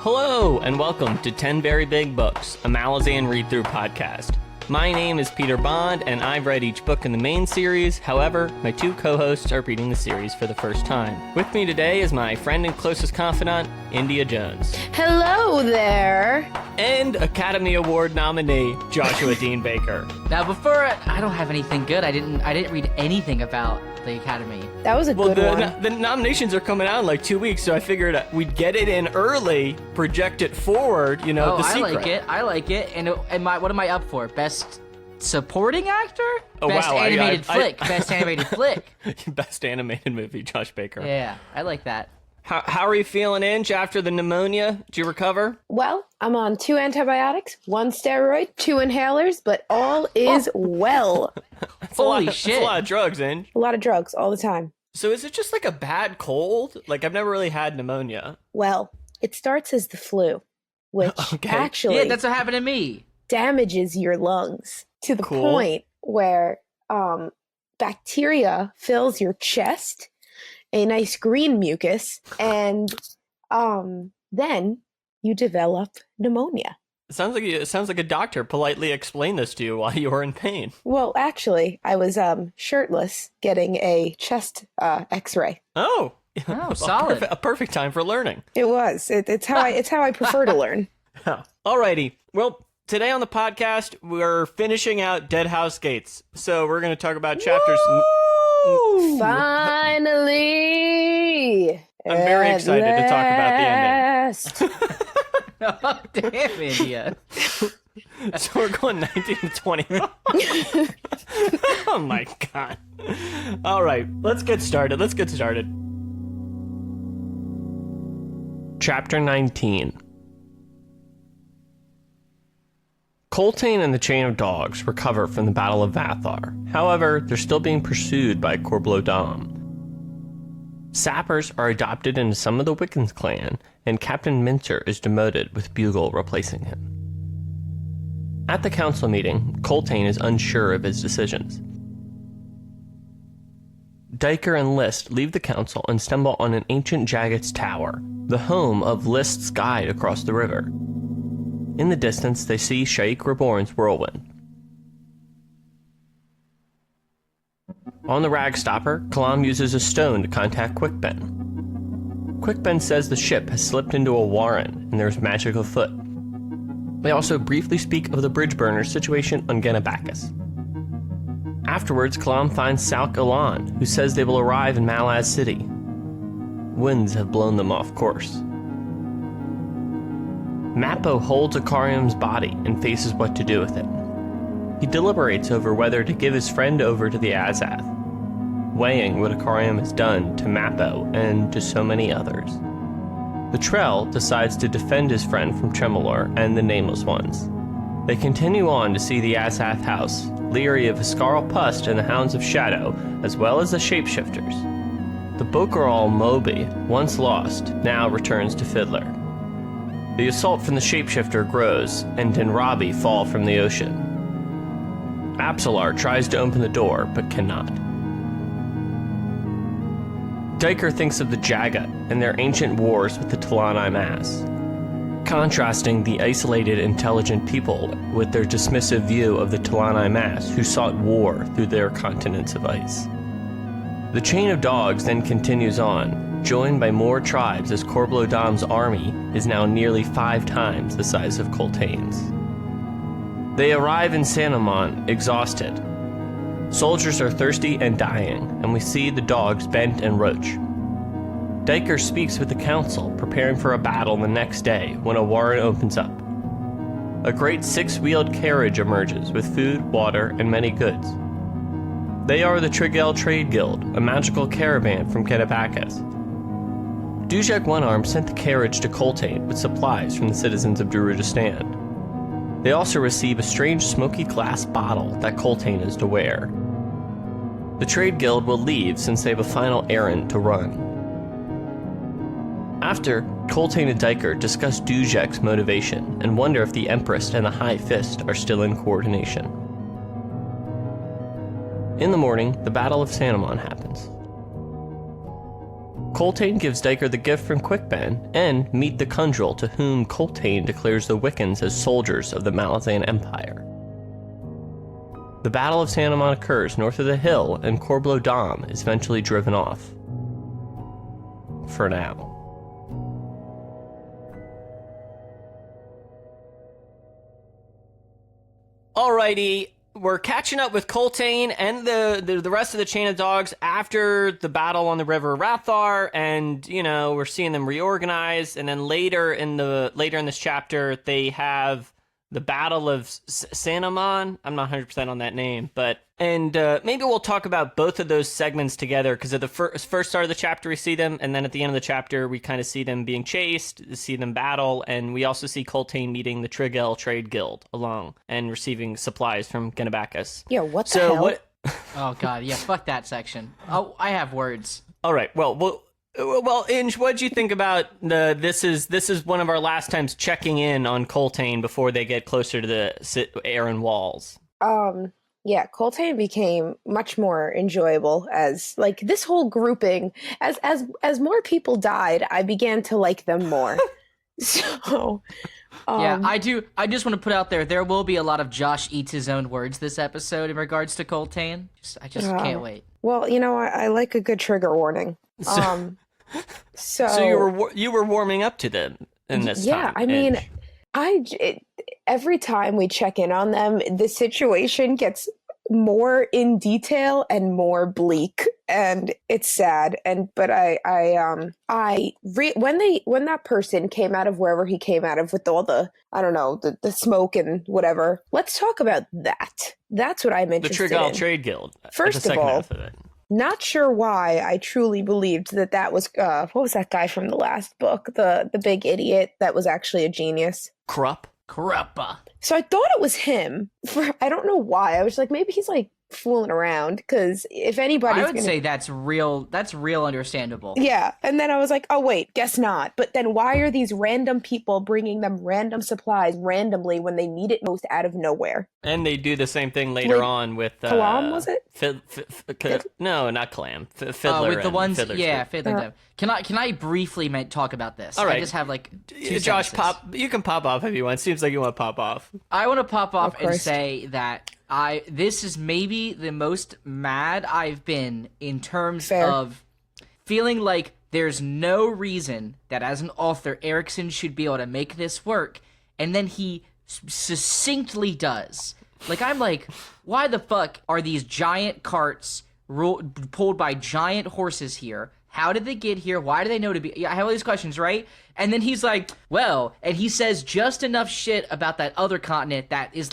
Hello, and welcome to 10 Very Big Books, a Malazan read-through podcast. My name is Peter Bond, and I've read each book in the main series. However, my two co-hosts are reading the series for the first time. With me today is my friend and closest confidant, India Jones. Hello there. And Academy Award nominee, Joshua Dean Baker. Now, before I don't have anything good. I didn't read anything about the Academy. That was a good one. The nominations are coming out in like 2 weeks, so I figured we'd get it in early, project it forward, the secret. I like it. And what am I up for? Best supporting actor? Oh, Best wow. animated flick. Best animated flick. Best animated movie, Josh Baker. Yeah, I like that. How are you feeling, Inge, after the pneumonia? Did you recover? Well, I'm on 2 antibiotics, 1 steroid, 2 inhalers, but all is well. Holy shit. That's a lot of drugs, Inge. A lot of drugs all the time. So is it just like a bad cold? Like, I've never really had pneumonia. Well, it starts as the flu, which actually Yeah, that's what happened to me. damages your lungs to the point where bacteria fills your chest, a nice green mucus, and then you develop pneumonia. It sounds like a doctor politely explained this to you while you were in pain. Well, actually, I was shirtless getting a chest x-ray. Oh, solid. A perfect time for learning. It was. It's how I prefer to learn. Alrighty. Well, today on the podcast, we're finishing out Deadhouse Gates. So we're going to talk about chapters... Finally! I'm very excited to talk about the ending. Oh, damn, India. So we're going 19 to 20. Oh my god. All right, let's get started. Chapter 19. Coltane and the Chain of Dogs recover from the Battle of Vathar. However, they're still being pursued by Corblow-Dom. Sappers are adopted into some of the Wickens clan, and Captain Mincer is demoted with Bugle replacing him. At the council meeting, Coltane is unsure of his decisions. Diker and List leave the council and stumble on an ancient Jagged's tower, the home of List's guide across the river. In the distance, they see Shaikh Reborn's whirlwind. On the Ragstopper, Kalam uses a stone to contact Quickben. Quickben says the ship has slipped into a warren and there's magic afoot. They also briefly speak of the bridge burner situation on Genabacchus. Afterwards, Kalam finds Salk Ilan, who says they will arrive in Malaz City. Winds have blown them off course. Mappo holds Icarium's body and faces what to do with it. He deliberates over whether to give his friend over to the Azath, weighing what Icarium has done to Mappo and to so many others. The Trell decides to defend his friend from Tremolor and the Nameless Ones. They continue on to see the Azath house, leery of Iskarl Pust and the Hounds of Shadow, as well as the Shapeshifters. The Bokeral Moby, once lost, now returns to Fiddler. The assault from the Shapeshifter grows, and Denrabi fall from the ocean. Apsalar tries to open the door, but cannot. Diker thinks of the Jagat and their ancient wars with the Talani Mass, contrasting the isolated, intelligent people with their dismissive view of the Talani Mass who sought war through their continents of ice. The Chain of Dogs then continues on, joined by more tribes as Corblow-Dom's army is now nearly 5 times the size of Coltane's. They arrive in Sanamon, exhausted. Soldiers are thirsty and dying, and we see the dogs Bent and Roach. Diker speaks with the council, preparing for a battle the next day when a warren opens up. A great 6-wheeled carriage emerges with food, water, and many goods. They are the Trigel Trade Guild, a magical caravan from Genabacchus. Dujek One-Arm sent the carriage to Coltane with supplies from the citizens of Darudistan. They also receive a strange smoky glass bottle that Coltane is to wear. The Trade Guild will leave since they have a final errand to run. After, Coltane and Diker discuss Dujek's motivation and wonder if the Empress and the High Fist are still in coordination. In the morning, the Battle of Sanamon happens. Coltane gives Diker the gift from Quickben, and meet the Kundral, to whom Coltane declares the Wiccans as soldiers of the Malazan Empire. The Battle of Sanamon occurs north of the hill, and Corblo Dom is eventually driven off. For now. Alrighty, we're catching up with Coltane and the rest of the chain of dogs after the battle on the River Rathar, and we're seeing them reorganize. And then later in this chapter, they have the Battle of Sanamon. I'm not 100% on that name, and maybe we'll talk about both of those segments together, because at the first start of the chapter we see them, and then at the end of the chapter we kind of see them being chased, see them battle, and we also see Coltane meeting the Trigel Trade Guild along and receiving supplies from Genebacchus. Yeah, what the hell? Oh god, yeah, fuck that section. Oh, I have words. All right, well, Inge, what'd you think about this is one of our last times checking in on Coltane before they get closer to the Aren walls. Yeah, Coltane became much more enjoyable as this whole grouping. As more people died, I began to like them more. So, yeah, I do. I just want to put out there will be a lot of Josh eats his own words this episode in regards to Coltane. I just can't wait. Well, I like a good trigger warning. So you were warming up to them in this time. Yeah, I mean, every time we check in on them, the situation gets more in detail and more bleak, and it's sad. But when that person came out of wherever he came out of with all the the smoke and whatever, let's talk about that. That's what I'm interested in. The Trigel Trade Guild. First of all, not sure why I truly believed that was what was that guy from the last book, the big idiot that was actually a genius? Kruppa. So I thought it was him. I don't know why. I was like, maybe he's fooling around, because if anybody's I would say that's real understandable. Yeah, and then I was like, oh wait, guess not. But then why are these random people bringing them random supplies randomly when they need it most out of nowhere? And they do the same thing later on with Kalam, was it? No, not Kalam. Fiddler with the ones, Fiddler's yeah, Fiddler. Can I briefly talk about this? All right. I just have 2 Josh, sentences. you can pop off if you want. Seems like you want to pop off. I want to pop off and say that this is maybe the most mad I've been in terms of feeling like there's no reason that as an author Erickson should be able to make this work, and then he succinctly does. I'm like, why the fuck are these giant carts pulled by giant horses here? How did they get here? Why do they know to be? I have all these questions, right? And then he's like, well, and he says just enough shit about that other continent that is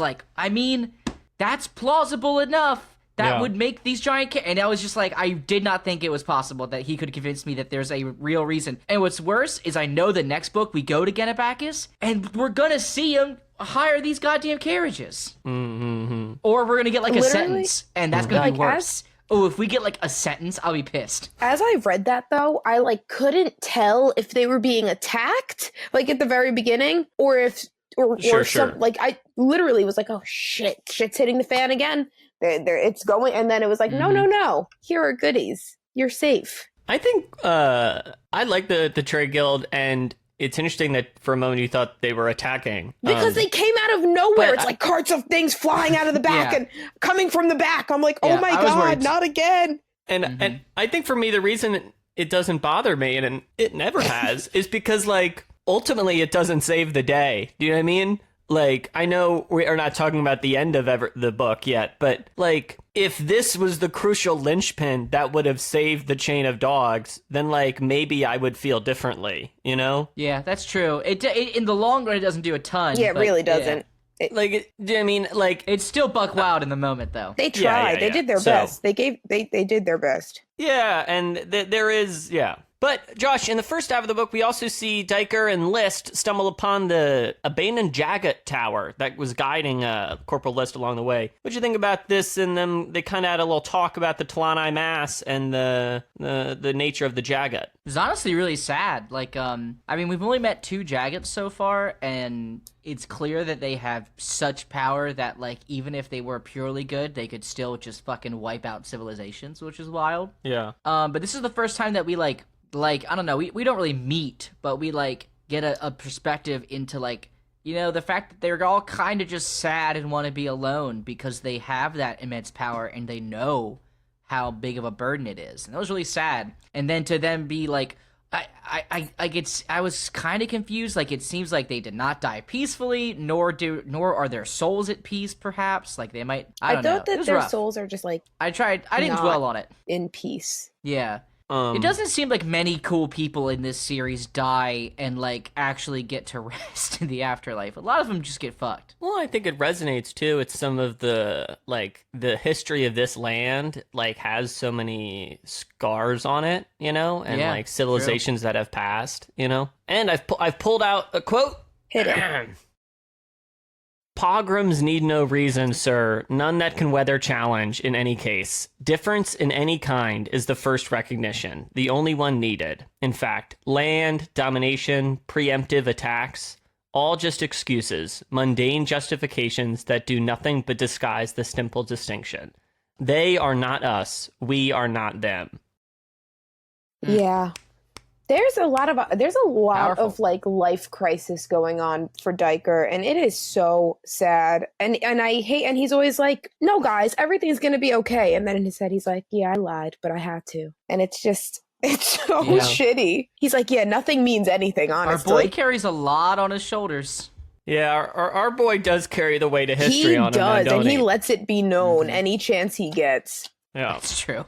that's plausible enough. That would make these giant... And I was just like, I did not think it was possible that he could convince me that there's a real reason. And what's worse is I know the next book we go to Genebacchus, and we're gonna see him hire these goddamn carriages. Mm-hmm. Or we're gonna get a sentence, and that's gonna be worse. If we get a sentence, I'll be pissed. As I read that, though, I couldn't tell if they were being attacked, at the very beginning, or if... Or some, I literally was like, oh shit's hitting the fan again. It's going, and then it was like, no, here are goodies. You're safe. I think I like the Trade Guild, and it's interesting that for a moment you thought they were attacking. Because they came out of nowhere. It's carts of things flying out of the back and coming from the back. I'm like, oh my god, not again. And I think for me, the reason it doesn't bother me, and it never has, is because ultimately it doesn't save the day. Do you know what I mean? I know we are not talking about the end of the book yet, but if this was the crucial linchpin that would have saved the chain of dogs, then maybe I would feel differently, Yeah, that's true. It in the long run, it doesn't do a ton. Yeah, it really doesn't. Do you know what I mean? It's still buck wild in the moment, though. They tried. They did their best. They did their best. Yeah, and there is, But, Josh, in the first half of the book, we also see Diker and List stumble upon the Abanon Jagat Tower that was guiding Corporal List along the way. What'd you think about this? And then they kind of had a little talk about the Talani Mass and the nature of the Jagat. It was honestly really sad. We've only met 2 Jagats so far, and it's clear that they have such power that, even if they were purely good, they could still just fucking wipe out civilizations, which is wild. Yeah. But this is the first time that we, like, I don't know, we don't really meet, but we, like, get a perspective into, like, you know, the fact that they're all kind of just sad and want to be alone because they have that immense power and they know how big of a burden it is. And that was really sad. And then to them be like, I was kind of confused. Like, it seems like they did not die peacefully, nor are their souls at peace, perhaps. Like, they might, I don't know. I thought that their souls are just, like, I didn't dwell on it. In peace. Yeah. It doesn't seem like many cool people in this series die and, like, actually get to rest in the afterlife. A lot of them just get fucked. Well, I think it resonates, too. It's some of the, like, the history of this land, like, has so many scars on it, you know? And, like, civilizations that have passed, you know? And I've pulled out a quote. Hit it. Pogroms need no reason, sir, none that can weather challenge in any case. Difference in any kind is the first recognition, the only one needed. In fact, land, domination, preemptive attacks, all just excuses, mundane justifications that do nothing but disguise the simple distinction. They are not us, we are not them. Yeah. There's a lot Powerful. of like life crisis going on for Diker, and it is so sad. And I hate, and he's always like, "No, guys, everything's gonna be okay." And then in his head, he's like, "Yeah, I lied, but I had to." And it's so shitty. He's like, "Yeah, nothing means anything, honestly." Our boy carries a lot on his shoulders. Yeah, our boy does carry the weight of history on him. He does, and he lets it be known any chance he gets. Yeah, that's true.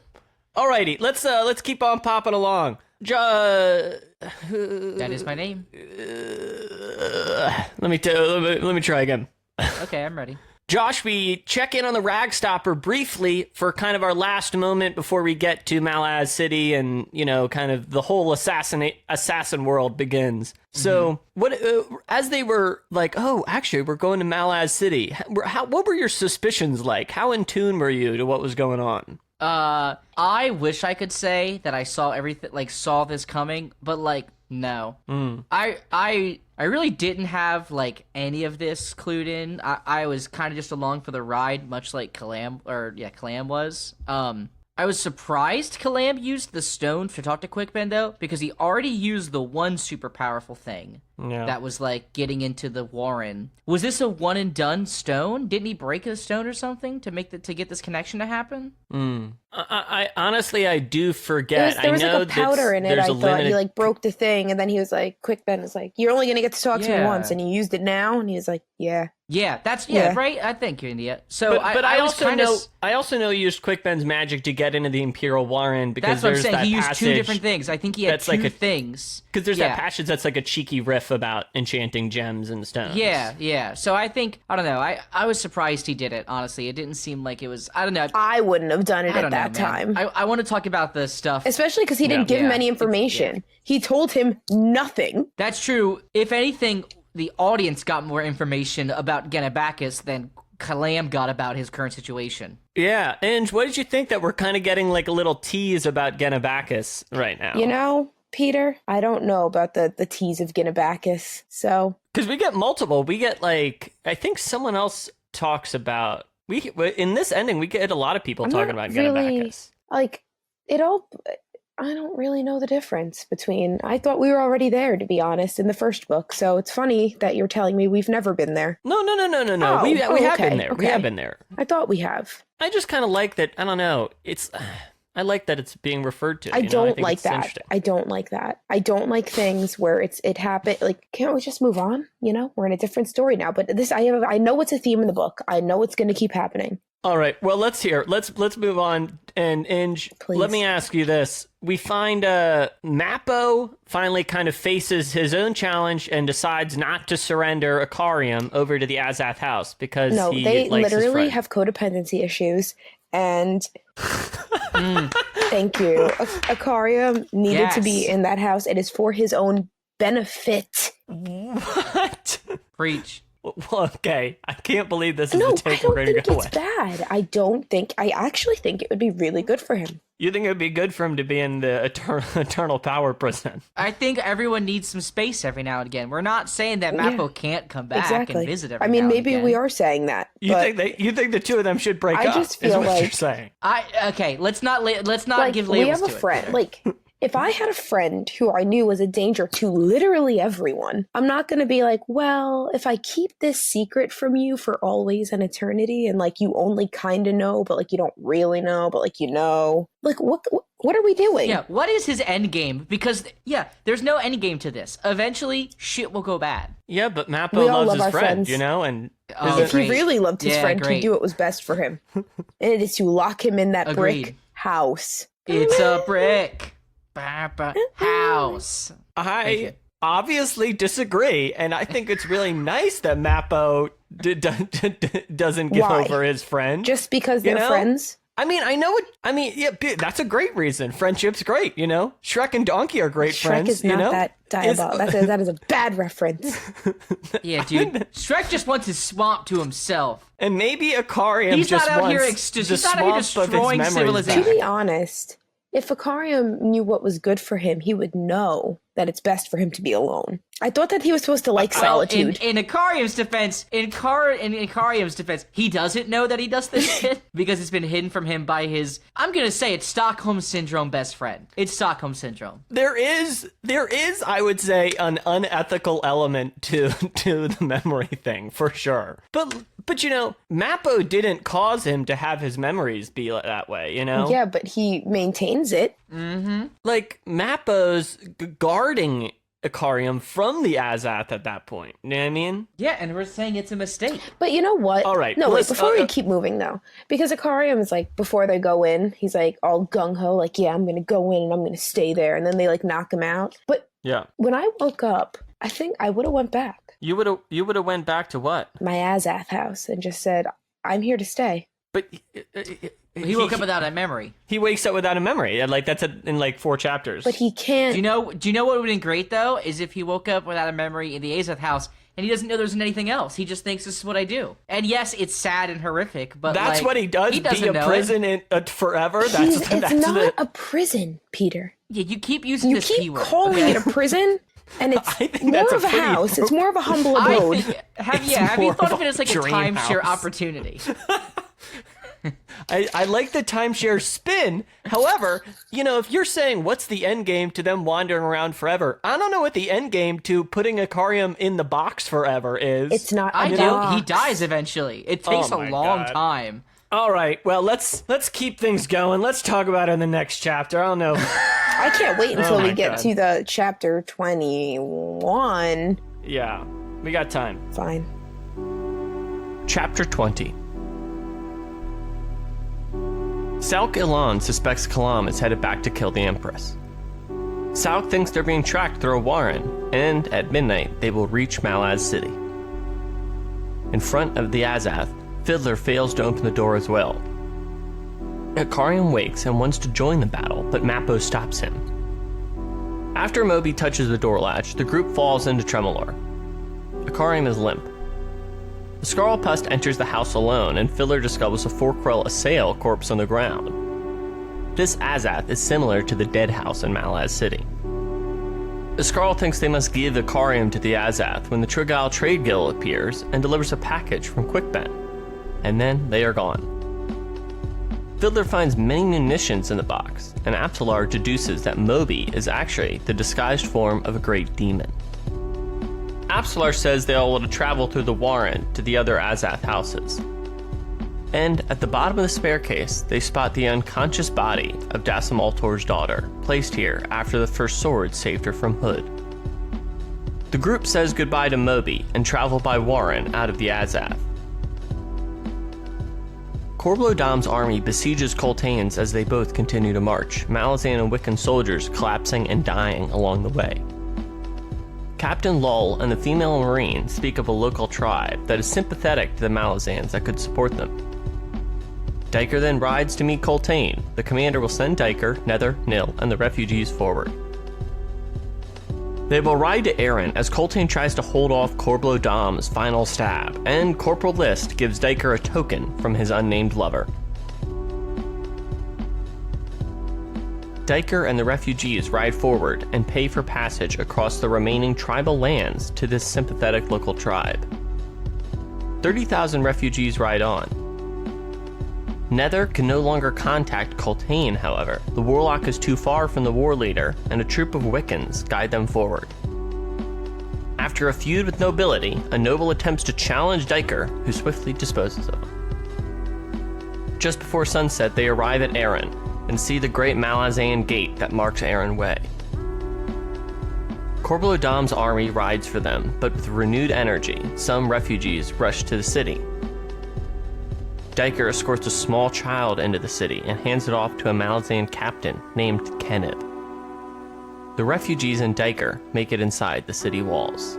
Alrighty, let's keep on popping along. That is my name. Let me try again. Okay, I'm ready. Josh, we check in on the Ragstopper briefly for kind of our last moment before we get to Malaz City and, you know, kind of the whole assassin world begins. So, what as they were like, oh, actually, we're going to Malaz City. What were your suspicions like? How in tune were you to what was going on? I wish I could say that I saw everything, like, saw this coming, but, like, no. I really didn't have, like, any of this clued in. I was kind of just along for the ride, much like Kalam was. I was surprised Kalam used the stone to talk to Quickben, though, because he already used the one super powerful thing that was, like, getting into the Warren. Was this a one and done stone? Didn't he break a stone or something to get this connection to happen? I honestly, I do forget. There was I know like a powder in it. I thought he like broke the thing, and then he was like, "Quickben was like, you're only gonna get to talk to me once," and he used it now, and he was like, "Yeah." Yeah, that's right. I think you're India. So, but I also know he used Quickben's magic to get into the Imperial Warren because that's what there's I'm saying. that He used passage, two different things. I think he had two things. Because there's that passage that's like a cheeky riff about enchanting gems and stones. Yeah. So I don't know. I was surprised he did it. Honestly, it didn't seem like it was. I don't know. I wouldn't have done it at that time. I want to talk about the stuff, especially because he didn't give him any information. He told him nothing. That's true. If anything, the audience got more information about Genabacchus than Kalam got about his current situation. Yeah, and what did you think that we're kind of getting like a little tease about Genabacchus right now? You know, Peter, I don't know about the tease of Genabacchus, so... Because we get multiple. We get, like, I think someone else talks about... in this ending, we get a lot of people talking about Genabacchus. Like, I don't really know the difference between... I thought we were already there, to be honest, in the first book, so it's funny that you're telling me we've never been there. No. Oh, we have okay, been there. Okay. We have been there. I thought we have. I just kind of like that, I don't know, I like that it's being referred to. I don't like that. I don't like that. I don't like things where it happened. Like, can't we just move on? You know, we're in a different story now. But I know it's a theme in the book. I know it's going to keep happening. All right. Well, let's move on. And Inge, let me ask you this: we find Mappo finally kind of faces his own challenge and decides not to surrender Icarium over to the Azath house because they literally have codependency issues. And thank you. Icarium needed to be in that house. It is for his own benefit. What? Preach. Well, okay. I can't believe this is the take we're going to go with. Bad. I actually think it would be really good for him. You think it would be good for him to be in the eternal power prison? I think everyone needs some space every now and again. We're not saying that Mappo can't come back and visit every now and again. Maybe we are saying that. You think the two of them should break up? I just feel like you're saying. Okay, let's not give labels to it. We have a friend. Like, if I had a friend who I knew was a danger to literally everyone, I'm not going to be like, well, if I keep this secret from you for always and eternity, and like you only kind of know, but like you don't really know, but like you know, like what are we doing? Yeah, what is his end game? Because there's no end game to this. Eventually, shit will go bad. Yeah, but Mappo loves his friend, you know, and if he really loved his friend, he'd do what was best for him, and it is to lock him in that brick house. It's a brick house. I obviously disagree, and I think it's really nice that Mappo doesn't give over his friend. Just because they're friends? I mean, that's a great reason. Friendship's great, you know? Shrek and Donkey are great friends, is not that diabolical. That is a bad reference. Yeah, dude. Shrek just wants his swamp to himself. And maybe Icarium he's just not out wants here the swamp destroying of his civilization. To be honest, if Icarium knew what was good for him, he would know that it's best for him to be alone. I thought that he was supposed to like solitude. In Icarium's defense, he doesn't know that he does this shit because it's been hidden from him by his, I'm gonna say it's Stockholm Syndrome best friend. It's Stockholm Syndrome. There is, I would say, an unethical element to the memory thing, for sure. But you know, Mappo didn't cause him to have his memories be that way, you know? Yeah, but he maintains it. Mm-hmm. Like, Mappo's guarding Icarium from the Azath at that point. You know what I mean? Yeah, and we're saying it's a mistake. But you know what? All right. No, wait, before we keep moving, though. Because Icarium is like, before they go in, he's like all gung-ho, like, yeah, I'm going to go in and I'm going to stay there. And then they like knock him out. But when I woke up, I think I would have went back. You would have went back to what? My Azath house and just said, I'm here to stay. But he woke up without a memory. He wakes up without a memory. Like that's in like 4 chapters. But he can't. Do you know what would have been great though? Is if he woke up without a memory in the Azath house and he doesn't know there's anything else. He just thinks this is what I do. And yes, it's sad and horrific, but that's like, what he does. He be a prison forever. It's not a prison, Peter. Yeah, you keep using this keyword. You keep calling it a prison. And it's more of a house. It's more of a humble abode. Have you thought of it as like a timeshare opportunity? I like the timeshare spin. However, you know, if you're saying what's the end game to them wandering around forever, I don't know what the end game to putting Icarium in the box forever is. It's not. I do. He dies eventually. It takes a long time. All right, well, let's keep things going. Let's talk about it in the next chapter. I don't know. I can't wait until we get to the chapter 21. Yeah, we got time. Fine. Chapter 20. Sauk Ilan suspects Kalam is headed back to kill the Empress. Sauk thinks they're being tracked through a warren, and at midnight they will reach Malaz City. In front of the Azath, Fiddler fails to open the door as well. Icarium wakes and wants to join the battle, but Mappo stops him. After Moby touches the door latch, the group falls into Tremolor. Icarium is limp. The Scarlpust enters the house alone, and Fiddler discovers a Forkrell Assail corpse on the ground. This Azath is similar to the Deadhouse in Malaz City. The Scarl thinks they must give Icarium to the Azath when the Trigal Trade Guild appears and delivers a package from Quickbent. And then they are gone. Fiddler finds many munitions in the box, and Apsalar deduces that Moby is actually the disguised form of a great demon. Apsalar says they all want to travel through the warren to the other Azath houses. And at the bottom of the spare case, they spot the unconscious body of Dasamaltor's daughter, placed here after the first sword saved her from Hood. The group says goodbye to Moby and travel by warren out of the Azath. Corblodam's army besieges Coltane's as they both continue to march, Malazan and Wiccan soldiers collapsing and dying along the way. Captain Lull and the female marine speak of a local tribe that is sympathetic to the Malazans that could support them. Diker then rides to meet Coltane. The commander will send Diker, Nether, Nil, and the refugees forward. They will ride to Aren as Coltane tries to hold off Corblodam's final stab, and Corporal List gives Diker a token from his unnamed lover. Diker and the refugees ride forward and pay for passage across the remaining tribal lands to this sympathetic local tribe. 30,000 refugees ride on. Nether can no longer contact Cultane, however. The warlock is too far from the war leader, and a troop of Wiccans guide them forward. After a feud with nobility, a noble attempts to challenge Diker, who swiftly disposes of him. Just before sunset, they arrive at Aren, and see the great Malazan gate that marks Aren Way. Corbelodom's army rides for them, but with renewed energy, some refugees rush to the city. Diker escorts a small child into the city and hands it off to a Malazan captain named Kenib. The refugees and Diker make it inside the city walls.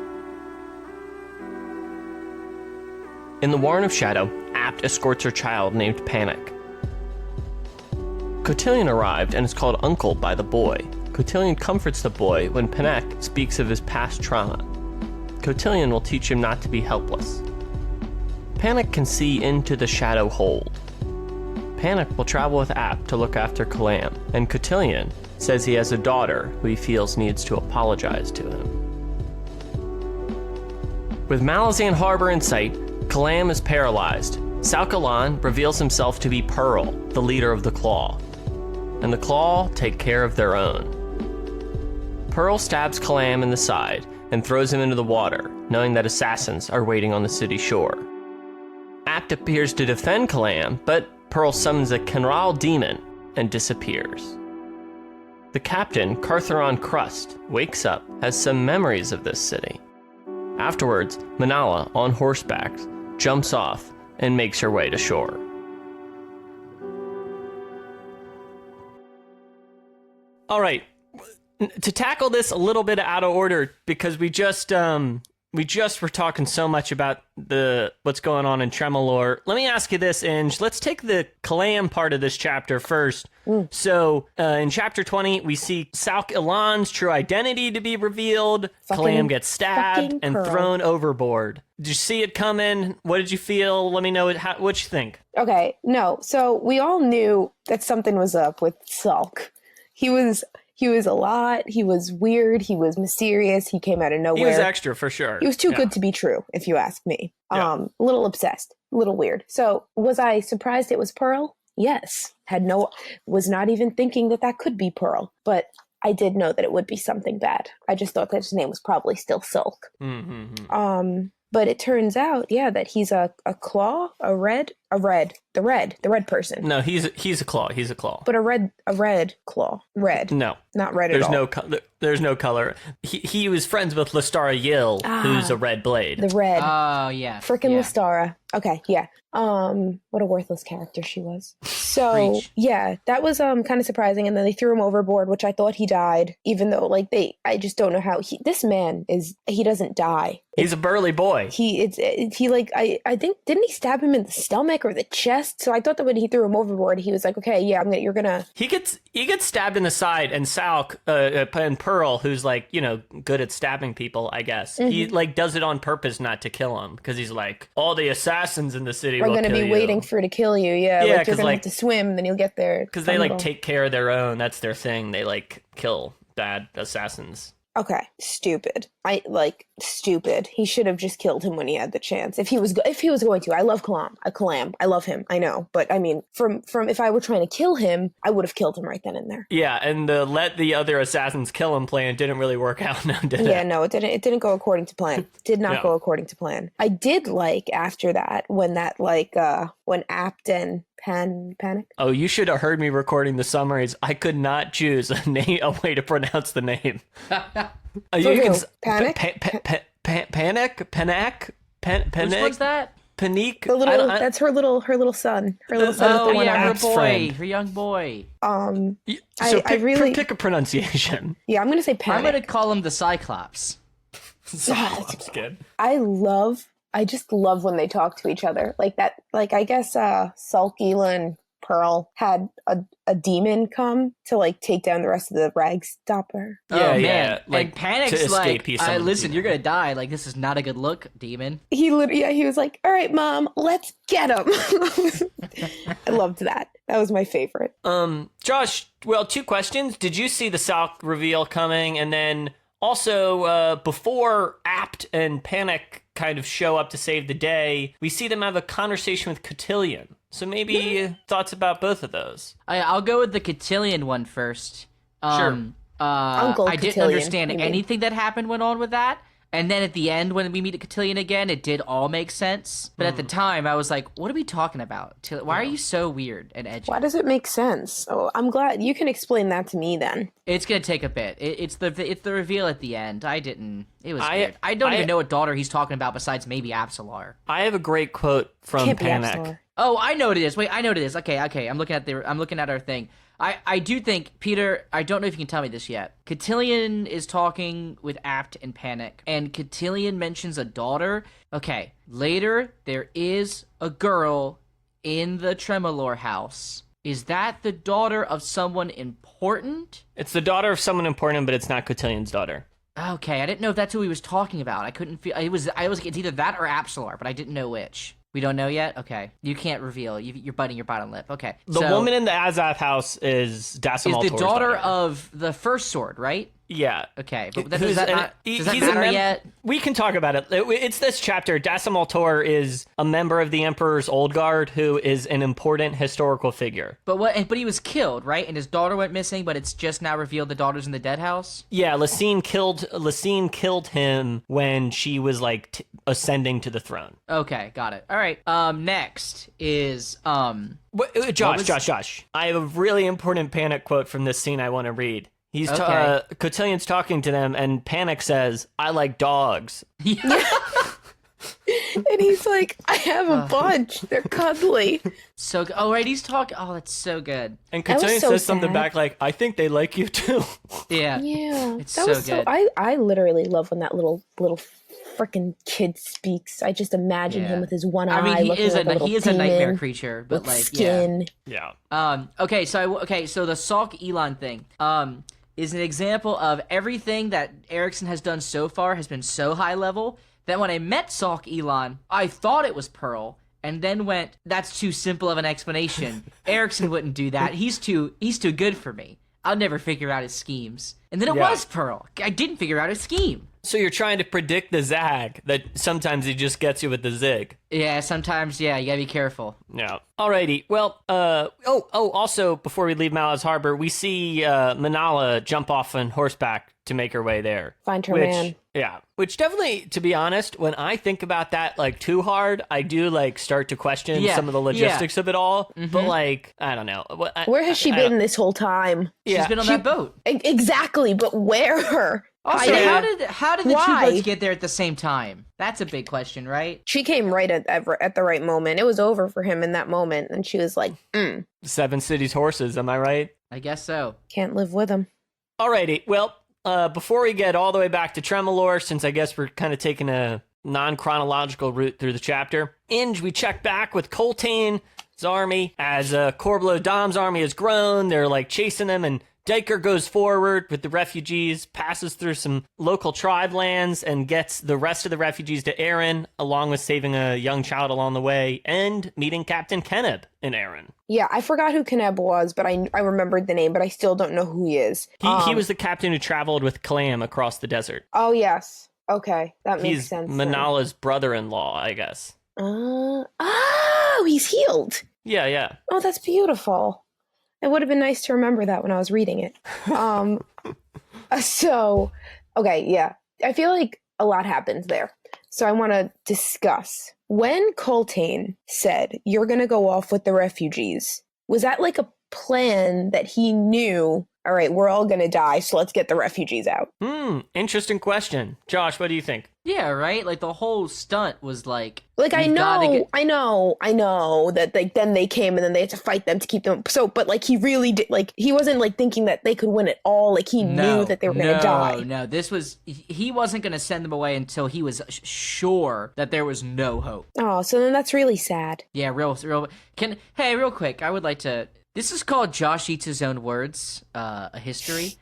In the Warren of Shadow, Apt escorts her child named Panic. Cotillion arrived and is called Uncle by the boy. Cotillion comforts the boy when Panic speaks of his past trauma. Cotillion will teach him not to be helpless. Panic can see into the shadow hold. Panic will travel with Apt to look after Kalam, and Cotillion says he has a daughter who he feels needs to apologize to him. With Malazan Harbor in sight, Kalam is paralyzed. Salkalan reveals himself to be Pearl, the leader of the Claw, and the Claw take care of their own. Pearl stabs Kalam in the side and throws him into the water, knowing that assassins are waiting on the city shore. Apt appears to defend Kalam, but Pearl summons a Kenral demon and disappears. The captain, Cartheron Crust, wakes up, has some memories of this city. Afterwards, Manala, on horseback, jumps off and makes her way to shore. All right, to tackle this a little bit out of order, because we just were talking so much about what's going on in Tremolor. Let me ask you this, Inge. Let's take the Kalam part of this chapter first. So, in chapter 20, we see Salk Ilan's true identity to be revealed. Kalam gets stabbed and thrown overboard. Did you see it coming? What did you feel? Let me know what you think. Okay, no. So, we all knew that something was up with Salk. He was a lot. He was weird. He was mysterious. He came out of nowhere. He was extra for sure. He was too good to be true, if you ask me. A little obsessed, a little weird. So was I surprised it was Pearl? Yes. Was not even thinking that could be Pearl, but I did know that it would be something bad. I just thought that his name was probably still Sulk. Mm-hmm. But it turns out, that he's a claw, the red person. No, he's a claw. He's a claw. But a red claw. Red. No, not red at all. There's no color. He was friends with Lestara Yill, who's a red blade. The red. Oh, yeah. Frickin' Lestara. Okay, yeah. What a worthless character she was. So, that was kind of surprising. And then they threw him overboard, which I thought he died, even though I just don't know how this man he doesn't die. He's a burly boy. I think, didn't he stab him in the stomach or the chest? So I thought that when he threw him overboard, he was like, okay, you're gonna. He gets stabbed in the side, and Salk and Pearl, who's good at stabbing people, I guess. Mm-hmm. He does it on purpose not to kill him, because he's like, all the assassins in the city are going to be waiting to kill you. Yeah, you're going to have to swim, then you'll get there. Because they take care of their own. That's their thing. They kill bad assassins. Okay, stupid. Stupid. He should have just killed him when he had the chance. If he was going to. I love Kalam. I love him. I know, but I mean, from if I were trying to kill him, I would have killed him right then and there. Yeah, and the let the other assassins kill him plan didn't really work out. Now, did it? Yeah, no, it didn't. It didn't go according to plan. Did not go according to plan. I did after that when when Apt and Panic. Oh, you should have heard me recording the summaries. I could not choose a way to pronounce the name. Panic? Panic? Which one's that? Panique? That's her little son. Her little son. Oh, yeah, her boy. Friend. Her young boy. Pick a pronunciation. Yeah, I'm going to say Panic. I'm going to call him the Cyclops. Cyclops, good. I just love when they talk to each other. I guess Sulkila and Pearl had a demon come to take down the rest of the rag stopper. Yeah, man. And Panic's listen, you're gonna die. This is not a good look, demon. He was like, all right, Mom, let's get him. I loved that. That was my favorite. Josh, well, 2 questions. Did you see the Salk reveal coming? And then Also, before Apt and Panic kind of show up to save the day, we see them have a conversation with Cotillion. So maybe thoughts about both of those. I'll go with the Cotillion one first. Sure. Uncle I didn't Cotillion, understand anything that went on with that. And then at the end, when we meet a Cotillion again, it did all make sense. But at the time, I was like, what are we talking about? Why are you so weird and edgy? Why does it make sense? Oh, I'm glad you can explain that to me then. It's going to take a bit. It's the reveal at the end. It was weird. I don't even know what daughter he's talking about besides maybe Absalar. I have a great quote from Can't be Panic. Absalar. Oh, I know what it is. Wait, I know what it is. Okay. I'm looking at our thing. I do think, Peter, I don't know if you can tell me this yet. Cotillion is talking with Apt and Panic, and Cotillion mentions a daughter. Okay, later, there is a girl in the Tremolor house. Is that the daughter of someone important? It's the daughter of someone important, but it's not Cotillion's daughter. Okay, I didn't know if that's who he was talking about. I couldn't feel... I was like, it's either that or Absalar, but I didn't know which. We don't know yet? Okay. You can't reveal. You're biting your bottom lip. Okay. The woman in the Azath house is Dacimal Is the daughter of the first sword, right? Yeah. Okay. But does that matter yet? We can talk about it. It's this chapter. Dacimal Tor is a member of the Emperor's Old Guard who is an important historical figure. But he was killed, right? And his daughter went missing, but it's just now revealed the daughter's in the Deadhouse? Yeah, Lysine killed him when she was like ascending to the throne. Okay, got it. All right. Next is Josh. I have a really important Panic quote from this scene I want to read. He's Cotillion's talking to them, and Panic says, "I like dogs." Yeah. And he's like, "I have a bunch. They're cuddly." So, oh right, he's talking. Oh, that's so good. And Cotillion says something back like, "I think they like you too." Yeah. It's so good. I literally love when that little freaking kid speaks. I just imagine him with his one eye. I mean, he is a nightmare demon creature, but like skin. Yeah. Okay, so the Salk Elon thing. Is an example of everything that Erikson has done so far has been so high level that when I met Salk Elon, I thought it was Pearl, and then went, that's too simple of an explanation. Erikson wouldn't do that. He's too good for me. I'll never figure out his schemes. And then it was Pearl. I didn't figure out his scheme. So you're trying to predict the zag that sometimes he just gets you with the zig. Yeah, sometimes, you gotta be careful. Yeah. Alrighty. Well, also, before we leave Malaz Harbor, we see Manala jump off on horseback to make her way there. Find her man. Yeah. Which definitely, to be honest, when I think about that, like, too hard, I do, like, start to question some of the logistics of it all. Mm-hmm. But, like, I don't know. Where has she been this whole time? She's been on that boat. Exactly, but where? Also, how did the two boats get there at the same time? That's a big question, right? She came right at the right moment. It was over for him in that moment, and she was like, 7 cities horses, am I right? I guess so. Can't live with him. Alrighty, well, before we get all the way back to Tremolor, since I guess we're kind of taking a non-chronological route through the chapter, we check back with Coltane's army. As Corblo Dom's army has grown, they're like chasing them, and Diker goes forward with the refugees, passes through some local tribe lands, and gets the rest of the refugees to Aren, along with saving a young child along the way, and meeting Captain Keneb in Aren. Yeah, I forgot who Keneb was, but I remembered the name, but I still don't know who he is. He was the captain who traveled with Kalam across the desert. Oh, yes. Okay, that makes sense. He's Manala's brother-in-law, I guess. He's healed. Yeah. Oh, that's beautiful. It would have been nice to remember that when I was reading it. So, okay, yeah. I feel like a lot happens there. So I want to discuss. When Coltane said, "You're going to go off with the refugees," was that like a plan that he knew, all right, we're all going to die, so let's get the refugees out? Interesting question. Josh, what do you think? Yeah, right? Like, the whole stunt was like... I know that, like, then they came and then they had to fight them to keep them... So, but, like, he really did... Like, he wasn't, like, thinking that they could win at all. Like, he knew that they were going to die. No, this was... He wasn't going to send them away until he was sure that there was no hope. Oh, so then that's really sad. Yeah, real... Hey, real quick, I would like to... This is called Josh Eats His Own Words, a history.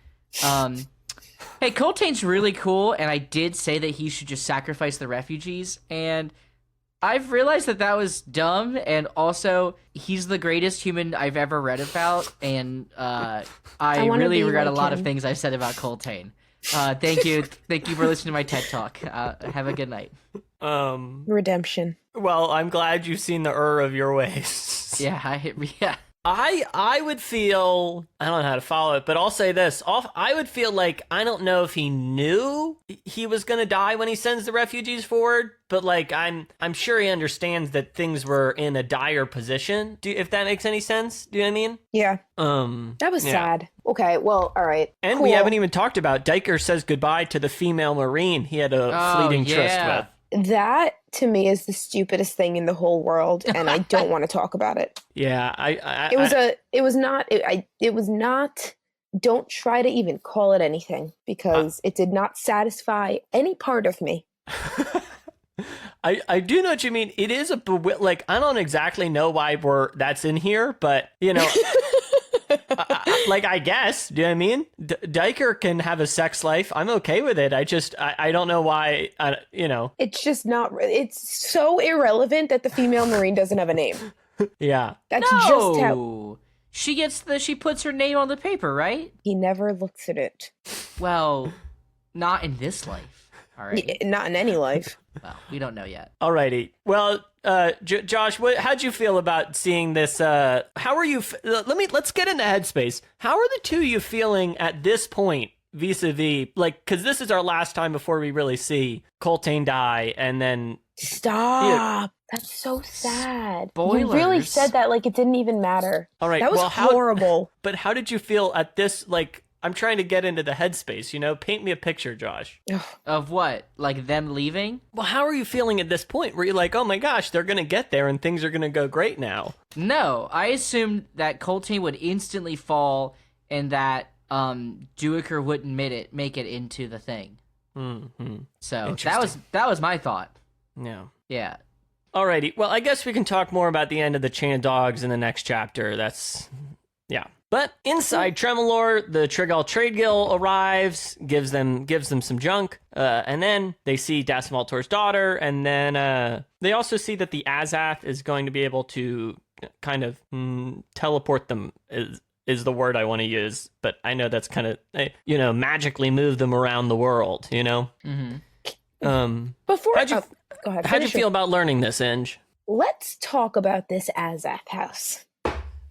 Hey, Coltane's really cool, and I did say that he should just sacrifice the refugees, and I've realized that was dumb, and also, he's the greatest human I've ever read about, and I really regret a lot of things I've said about Coltane. Thank you for listening to my TED Talk. Have a good night. Redemption. Well, I'm glad you've seen the error of your ways. Yeah. I would feel, I don't know how to follow it, but I'll say this. I would feel like, I don't know if he knew he was going to die when he sends the refugees forward, but like, I'm sure he understands that things were in a dire position. If that makes any sense? Do you know what I mean? Yeah. That was sad. Okay, well, all right. And cool. We haven't even talked about Diker says goodbye to the female Marine he had a fleeting tryst with. That, to me, is the stupidest thing in the whole world, and I don't want to talk about it. Yeah, It was not, don't try to even call it anything, because it did not satisfy any part of me. I do know what you mean. It is like, I don't exactly know why that's in here, but, you know... like, I guess, do you know what I mean? Diker can have a sex life. I'm okay with it. I don't know why, you know. It's just not, it's so irrelevant that the female Marine doesn't have a name. Yeah. That's just how. She puts her name on the paper, right? He never looks at it. Well, not in this life. All right. Not in any life. Well, we don't know yet. Alrighty. Well, Josh, how'd you feel about seeing this? How are you? Let's get into headspace. How are the two of you feeling at this point, vis-a-vis? Like, because this is our last time before we really see Coltane die, and then stop. Yeah. That's so sad. Spoilers. You really said that like it didn't even matter. All right. That was horrible. But how did you feel at this? Like, I'm trying to get into the headspace, you know? Paint me a picture, Josh. Of what? Like them leaving? Well, how are you feeling at this point? Were you like, oh my gosh, they're going to get there and things are going to go great now? No, I assumed that Coltane would instantly fall and that Duiker wouldn't make it into the thing. Mm-hmm. So that was my thought. Yeah. Yeah. Alrighty. Well, I guess we can talk more about the end of the Chain of Dogs in the next chapter. Yeah. But inside Tremolor, the Trigal Trade Guild arrives, gives them some junk, and then they see Dacimaltor's daughter, and then they also see that the Azath is going to be able to kind of teleport them, is the word I want to use, but I know that's kind of, magically move them around the world, you know? Mm-hmm. Go ahead. How'd you feel about learning this, Inge? Let's talk about this Azath house.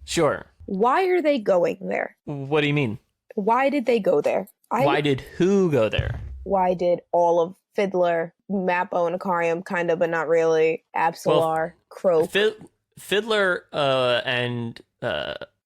Sure. Why are they going there? What do you mean? Why did they go there? Why did who go there? Why did all of Fiddler, Mappo and Icarium, kind of, but not really, Absolar, Croak? Fiddler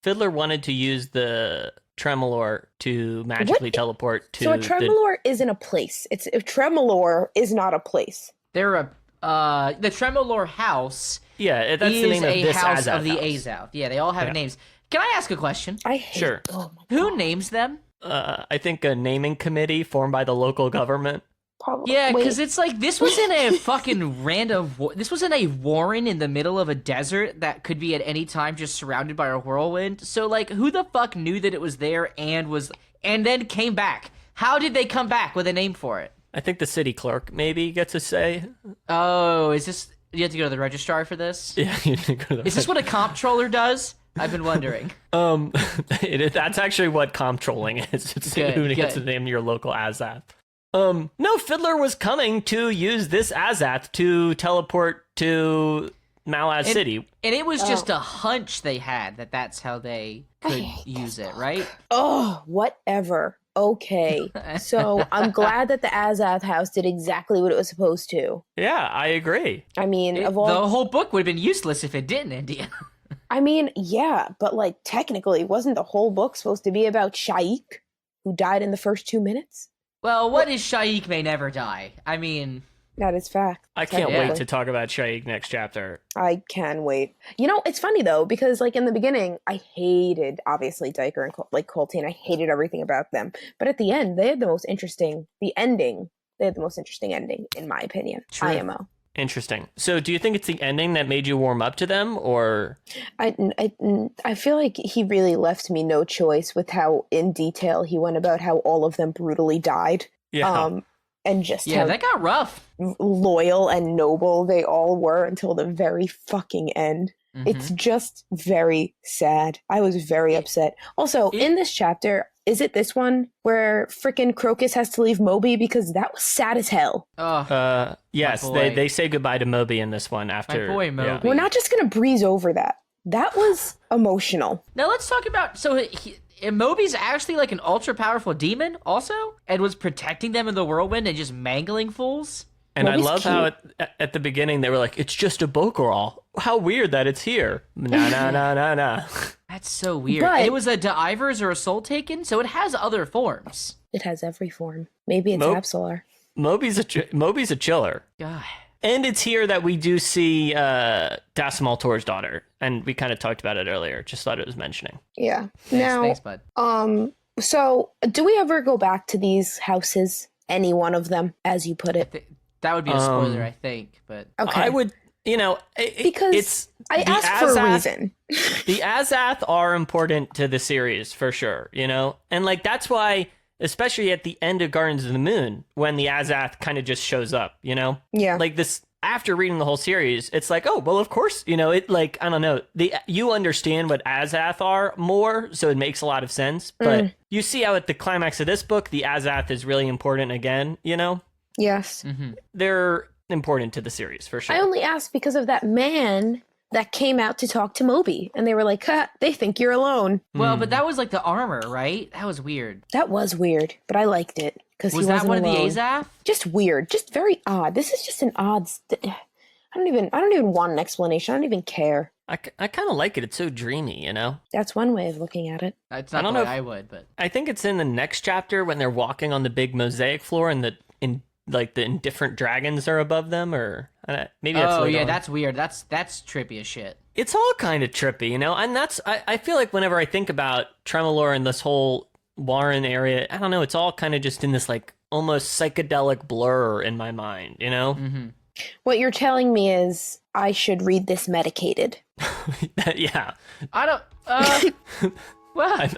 Fiddler wanted to use the Tremolor to magically teleport to... So a Tremolor isn't a place. A Tremolor is not a place. They're the Tremolor house... Yeah, that's the name of this house Azath of the Azath. Yeah, they all have names. Can I ask a question? Sure. Who names them? I think a naming committee formed by the local government. Probably. Yeah, because it's like, this was in a fucking random... This was in a warren in the middle of a desert that could be at any time just surrounded by a whirlwind. So, like, who the fuck knew that it was there and then came back? How did they come back with a name for it? I think the city clerk maybe gets a say. Oh, is this... You have to go to the registrar for this? Yeah, you have to go to the Is this what a comptroller does? I've been wondering. That's actually what comptrolling is. It's who gets to name your local Azath. No, Fiddler was coming to use this Azath to teleport to Malaz City. And it was just a hunch they had that's how they could use it, right? Oh, whatever. Okay, so I'm glad that the Azath house did exactly what it was supposed to. Yeah, I agree. I mean, the whole book would have been useless if it didn't, India. I mean, yeah, but like technically, wasn't the whole book supposed to be about Shaik, who died in the first 2 minutes? Well, what is Shaik may never die? I mean... That is fact. I can't wait to talk about Shaik next chapter. I can wait. You know, it's funny though, because like in the beginning, I hated, obviously, Diker and Coltane. I hated everything about them. But at the end, they had the most interesting ending, in my opinion. True. IMO. Interesting. So do you think it's the ending that made you warm up to them, or? I feel like he really left me no choice with how in detail he went about how all of them brutally died. Yeah. And just how that got rough. Loyal and noble they all were until the very fucking end. It's just very sad. I was very upset. Also, in this chapter, is it this one where frickin' Crocus has to leave Moby? Because that was sad as hell. Yes, they say goodbye to Moby in this one after. My boy Moby. Yeah. We're not just going to breeze over that. That was emotional. Now let's talk about, Moby's actually like an ultra-powerful demon also, and was protecting them in the whirlwind and just mangling fools. And Moby's I love cute. How at the beginning they were like, it's just a Bokoral. How weird that it's here. Nah. That's so weird. But it was a D'Ivers or a Soul Taken, so it has other forms. It has every form. Maybe it's Absolar. Moby's a chiller. God. And it's here that we do see Dacimal Tor's daughter, and we kind of talked about it earlier. Just thought it was mentioning. Yeah. Thanks, bud. So do we ever go back to these houses? Any one of them, as you put it? That would be a spoiler, I think. But okay. I would, because I asked for a reason. The Azath are important to the series for sure, and like that's why. Especially at the end of Gardens of the Moon, when the Azath kind of just shows up, Yeah. Like this, after reading the whole series, it's like, oh, well, of course, it like, I don't know, you understand what Azath are more, so it makes a lot of sense. But you see how at the climax of this book, the Azath is really important again, Yes. Mm-hmm. They're important to the series, for sure. I only asked because of that man that came out to talk to Moby, and they were like, they think you're alone. Well, but that was like the armor, right? That was weird. That was weird, but I liked it because he wasn't one alone. Of the Azath? Just weird, just very odd. This is just an odd. I don't even want an explanation. I don't even care. I kind of like it. It's so dreamy, That's one way of looking at it. It's not the way I would, but I think it's in the next chapter when they're walking on the big mosaic floor and the indifferent dragons are above them, or maybe that's later on. That's weird. That's trippy as shit. It's all kind of trippy, and that's I feel like whenever I think about Tremolor and this whole Warren area, I don't know, it's all kind of just in this like almost psychedelic blur in my mind, Mm-hmm. What you're telling me is I should read this medicated. Yeah. I don't. Well.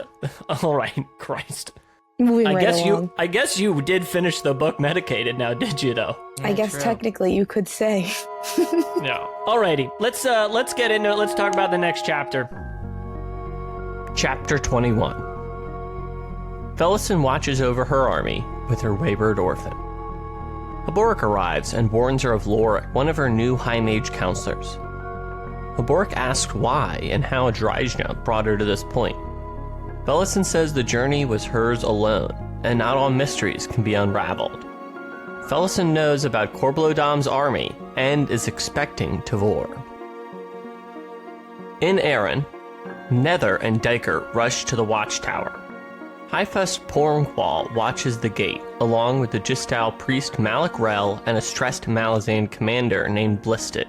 All right, Christ. Moving right along. I guess you did finish the book medicated now, did you though? I guess technically you could say. No. Alrighty. Let's get into it. Let's talk about the next chapter. Chapter 21. Felison watches over her army with her wayward orphan. Haboric arrives and warns her of Lorik, one of her new High Mage counselors. Haboric asks why and how Dryjna brought her to this point. Felison says the journey was hers alone, and not all mysteries can be unraveled. Felison knows about Corblodam's army and is expecting Tavor. In Aren, Nether and Diker rush to the watchtower. Highfest Pormqual watches the gate, along with the Gistal priest Malik Rel and a stressed Malazan commander named Blistig.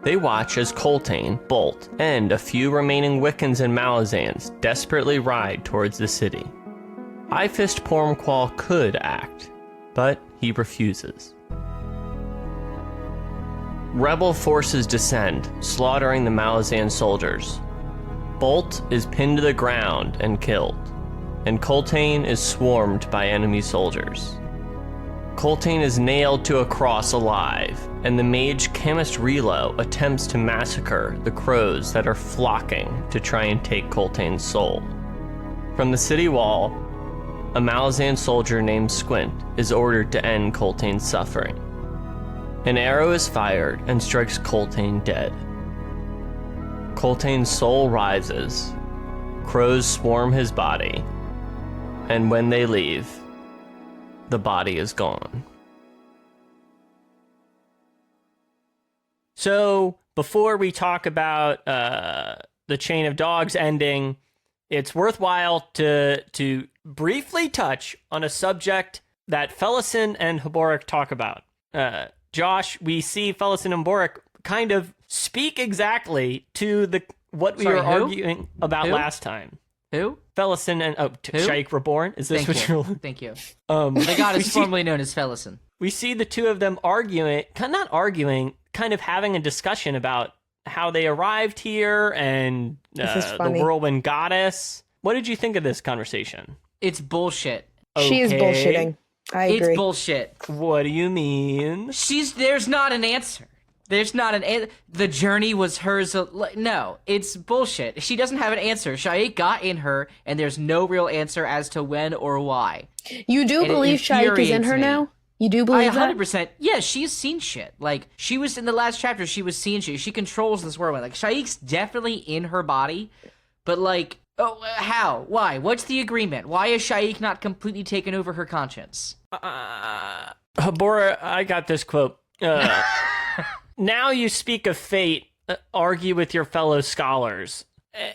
They watch as Coltane, Bolt, and a few remaining Wiccans and Malazans desperately ride towards the city. Highfist Pormqual could act, but he refuses. Rebel forces descend, slaughtering the Malazan soldiers. Bolt is pinned to the ground and killed, and Coltane is swarmed by enemy soldiers. Coltane is nailed to a cross alive, and the mage chemist Relo attempts to massacre the crows that are flocking to try and take Coltane's soul. From the city wall, a Malazan soldier named Squint is ordered to end Coltane's suffering. An arrow is fired and strikes Coltane dead. Coltane's soul rises, crows swarm his body, and when they leave, the body is gone. So, before we talk about the Chain of Dogs ending, it's worthwhile to briefly touch on a subject that Felison and Haboric talk about. Josh, we see Felison and Haboric kind of speak exactly to what we were arguing about last time. Who? Felison and Shaik Reborn. Is this what you're? Thank you. The god is formerly known as Felison. We see the two of them arguing, not arguing, kind of having a discussion about how they arrived here and the Whirlwind Goddess. What did you think of this conversation? It's bullshit. Okay. She is bullshitting. I agree. It's bullshit. What do you mean? There's not an answer. There's not the journey was hers. No, it's bullshit. She doesn't have an answer. Shaik got in her, and there's no real answer as to when or why. You do believe Shaik is in her now? You do believe that? 100%. Yeah, she's seen shit. Like, she was in the last chapter, she was seeing shit. She controls this world. Like, Shaik's definitely in her body, but like, how? Why? What's the agreement? Why is Shaik not completely taken over her conscience? Habora, I got this quote. Now you speak of fate, argue with your fellow scholars.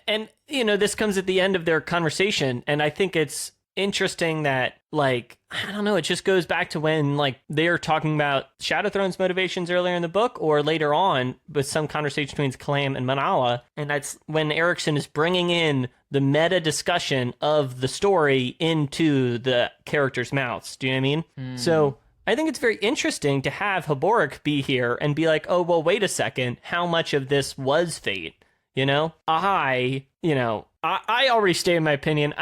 And, this comes at the end of their conversation, and I think it's interesting that, like, I don't know, it just goes back to when, like, they're talking about Shadowthrone's motivations earlier in the book, or later on with some conversation between Kalam and Manala, and that's when Erikson is bringing in the meta discussion of the story into the characters' mouths. Do you know what I mean? So I think it's very interesting to have Haborik be here and be like, oh, well, wait a second, how much of this was fate? I already stated my opinion.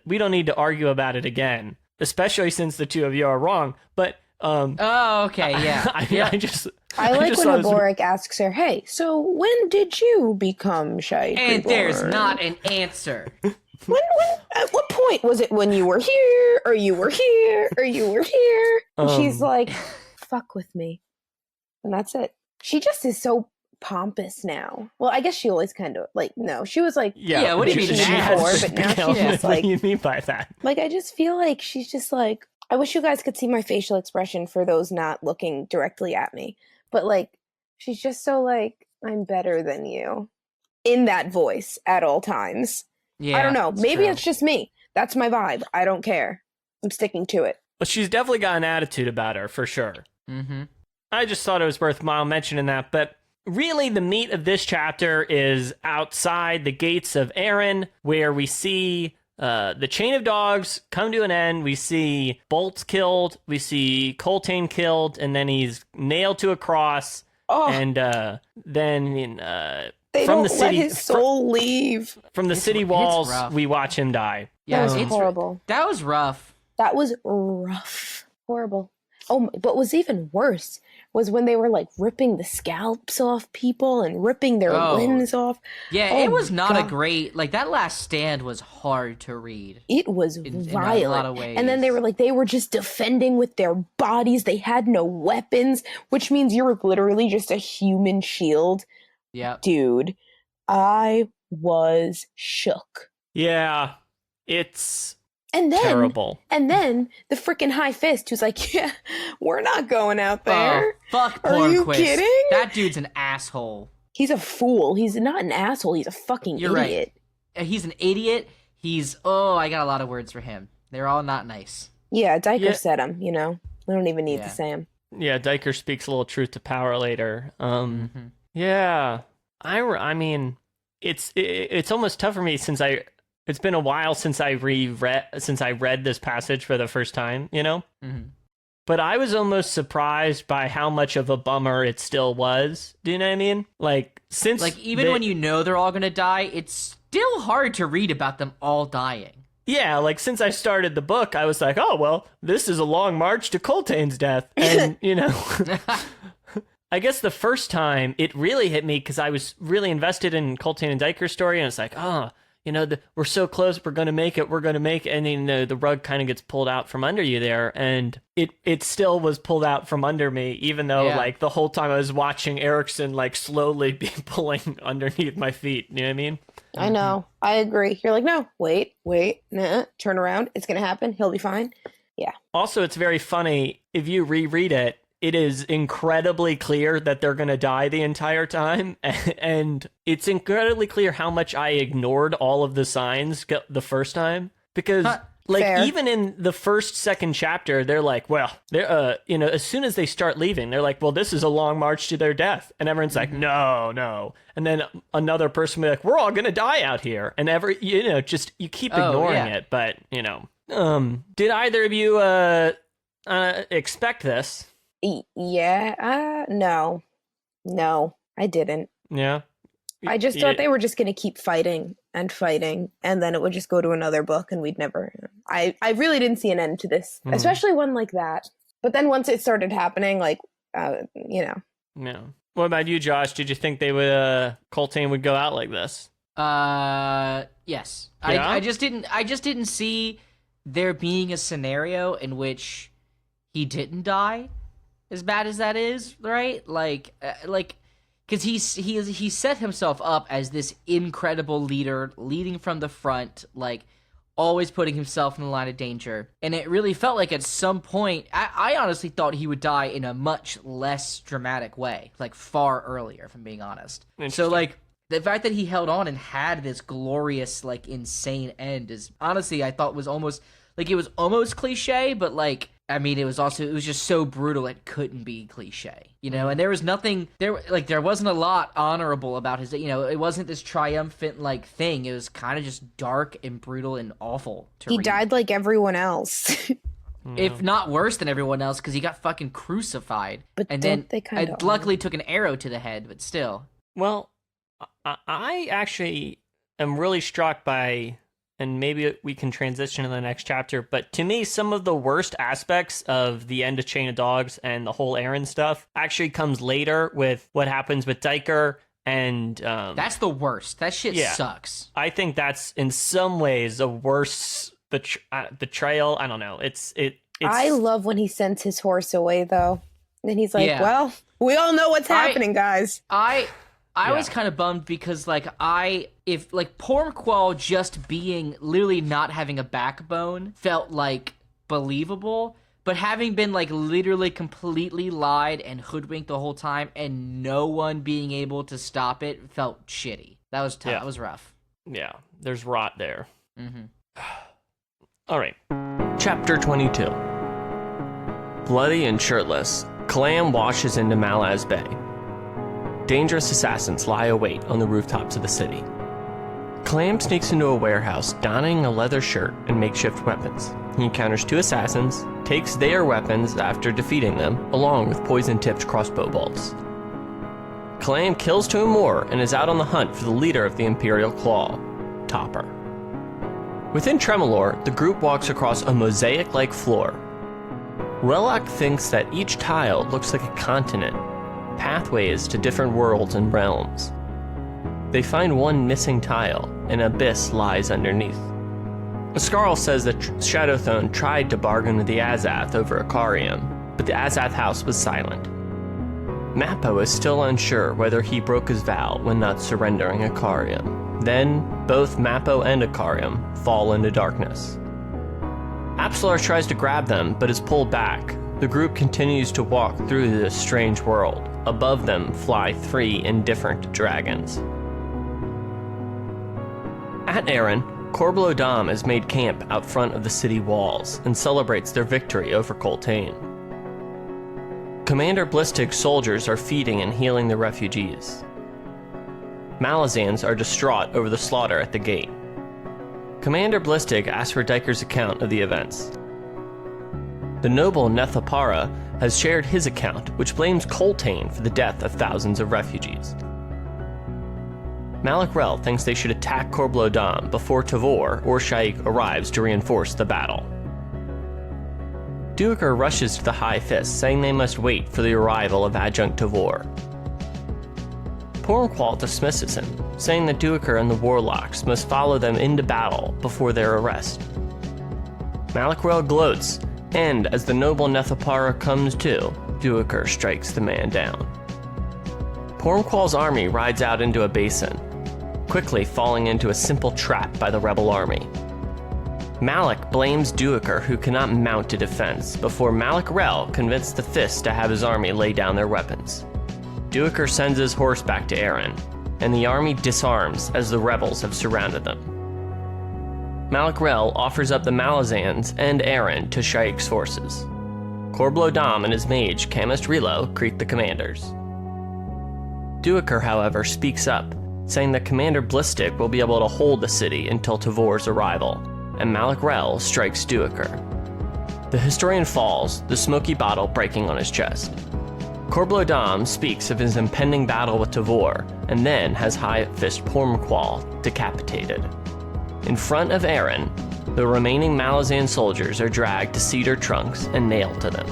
We don't need to argue about it again, especially since the two of you are wrong. But, okay, yeah. I like when Haborik asks her, hey, so when did you become Shaik? And there's not an answer. When, at what point was it when you were here, or you were here, or you were here? And she's like, fuck with me. And that's it. She just is so pompous now. Well, I guess she always kind of, like, no, she was like, yeah, what do you mean before, but now she's just like, what do you mean by that? Like, I just feel like she's just like, I wish you guys could see my facial expression for those not looking directly at me. But, like, she's just so, like, I'm better than you in that voice at all times. Yeah, I don't know. Maybe it's just me. That's my vibe. I don't care. I'm sticking to it. Well, she's definitely got an attitude about her, for sure. Mm-hmm. I just thought it was worthwhile mentioning that. But really, the meat of this chapter is outside the gates of Aren, where we see the chain of dogs come to an end. We see Bolt killed. We see Coltane killed. And then he's nailed to a cross. Oh. And then... They from don't the city, let his soul leave. From the city walls, we watch him die. Yeah, that was horrible. That was rough. That was rough. Horrible. Oh, but what was even worse was when they were, like, ripping the scalps off people and ripping their limbs off. Yeah, it was not a great... Like, that last stand was hard to read. It was violent. In a lot of ways. And then they were just defending with their bodies. They had no weapons, which means you're literally just a human shield. Yeah. Dude, I was shook. Yeah, it's terrible. And then the freaking High Fist who's like, yeah, we're not going out there. Fuck Are you Pornquist. Kidding? That dude's an asshole. He's a fool. He's not an asshole. He's a fucking You're idiot. Right. He's an idiot. I got a lot of words for him. They're all not nice. Yeah, Diker said them, We don't even need to say them. Yeah, Diker speaks a little truth to power later. Yeah, I mean, it's almost tough for me since it's been a while since I read this passage for the first time, Mm-hmm. But I was almost surprised by how much of a bummer it still was. Do you know what I mean? Like, even when you know they're all gonna die, it's still hard to read about them all dying. Yeah, like, since I started the book, I was like, oh, well, this is a long march to Coltane's death. And, I guess the first time it really hit me because I was really invested in Coltane and Diker's story, and it's like, we're so close, we're going to make it, and then the rug kind of gets pulled out from under you there, and it still was pulled out from under me, even though, like, the whole time I was watching Erikson, like, slowly be pulling underneath my feet, you know what I mean? I know, I agree. You're like, no, wait, nah, turn around, it's going to happen, he'll be fine. Yeah. Also, it's very funny, if you reread it, it is incredibly clear that they're going to die the entire time. And it's incredibly clear how much I ignored all of the signs the first time. Because, Fair. Even in the second chapter, they're like, well, they're, as soon as they start leaving, they're like, well, this is a long march to their death. And everyone's like, no. And then another person will be like, we're all going to die out here. And you keep ignoring it. But, did either of you expect this? Yeah, no, I didn't. Yeah. I just thought they were just going to keep fighting, and then it would just go to another book, and we'd never... I really didn't see an end to this, especially one like that. But then once it started happening, like, Yeah. What about you, Josh? Did you think they would, Coltane would go out like this? Yes. Yeah? I just didn't see there being a scenario in which he didn't die, as bad as that is, right? Because he set himself up as this incredible leader, leading from the front, like always putting himself in the line of danger. And it really felt like at some point, I honestly thought he would die in a much less dramatic way, like far earlier, if I'm being honest. So like the fact that he held on and had this glorious, like insane end is honestly, I thought was almost like, it was almost cliche, but like, I mean, it was just so brutal it couldn't be cliche, you know? And there was nothing, there wasn't a lot honorable about his, you know, it wasn't this triumphant, like, thing. It was kind of just dark and brutal and awful to read. He died like everyone else. If not worse than everyone else, because he got fucking crucified. But and then they kind of luckily took an arrow to the head, but still. Well, I actually am really struck by... and maybe we can transition to the next chapter, but to me, some of the worst aspects of the end of Chain of Dogs and the whole Aren stuff actually comes later with what happens with Diker and... that's the worst. That shit sucks. I think that's, in some ways, a worse betrayal. I don't know. It's I love when he sends his horse away, though. And he's like, well, we all know what's happening, guys. I was kind of bummed because, like, if Pormqual just being literally not having a backbone felt, like, believable, but having been, like, literally completely lied and hoodwinked the whole time and no one being able to stop it felt shitty. That was tough. That was rough. Yeah, there's rot there. Mm-hmm. All right. Chapter 22. Bloody and shirtless, Kalam washes into Malaz Bay. Dangerous assassins lie await on the rooftops of the city. Kalam sneaks into a warehouse donning a leather shirt and makeshift weapons. He encounters 2 assassins, takes their weapons after defeating them, along with poison-tipped crossbow bolts. Kalam kills 2 more and is out on the hunt for the leader of the Imperial Claw, Topper. Within Tremolor, the group walks across a mosaic-like floor. Relak thinks that each tile looks like a continent, pathways to different worlds and realms. They find one missing tile, an abyss lies underneath. Ascarl says that Shadowthone tried to bargain with the Azath over Icarium, but the Azath house was silent. Mappo is still unsure whether he broke his vow when not surrendering Icarium. Then, both Mappo and Icarium fall into darkness. Apsalar tries to grab them, but is pulled back. The group continues to walk through this strange world. Above them fly 3 indifferent dragons. At Aren, Corblo Dom has made camp out front of the city walls and celebrates their victory over Coltane. Commander Blistig's soldiers are feeding and healing the refugees. Malazans are distraught over the slaughter at the gate. Commander Blistig asks for Diker's account of the events. The noble Nethapara has shared his account, which blames Coltane for the death of thousands of refugees. Malak Rel thinks they should attack Corblo Dom before Tavor or Shaik arrives to reinforce the battle. Duiker rushes to the High Fist, saying they must wait for the arrival of Adjunct Tavor. Pormqual dismisses him, saying that Duiker and the Warlocks must follow them into battle before their arrest. Malak Rel gloats, and as the noble Nethapara comes to, Duiker strikes the man down. Pormqual's army rides out into a basin, quickly falling into a simple trap by the rebel army. Malak blames Duiker, who cannot mount a defense, before Malak Rel convinced the Fist to have his army lay down their weapons. Duiker sends his horse back to Aren, and the army disarms as the rebels have surrounded them. Malak Rel offers up the Malazans and Aren to Shaik's forces. Corblo Dom and his mage, Camist Relo, greet the commanders. Duiker, however, speaks up, saying that Commander Blistig will be able to hold the city until Tavor's arrival, and Malak Rel strikes Duiker. The historian falls, the smoky bottle breaking on his chest. Corblo Dom speaks of his impending battle with Tavor, and then has High Fist Pormqual decapitated. In front of Aren, the remaining Malazan soldiers are dragged to cedar trunks and nailed to them.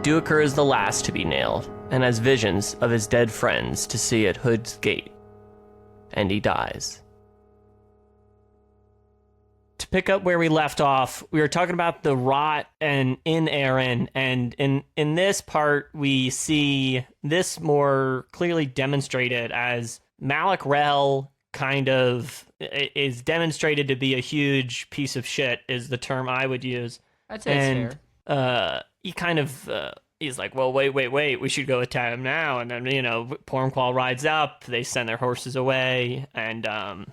Duiker is the last to be nailed, and has visions of his dead friends to see at Hood's Gate, and he dies. To pick up where we left off, we were talking about the rot and in Aren, and in this part, we see this more clearly demonstrated as Malak Rel kind of is demonstrated to be a huge piece of shit, is the term I would use. I'd say it's fair. He kind of, he's like, well, wait, we should go attack him now. And then, Pormqual rides up, they send their horses away, and, and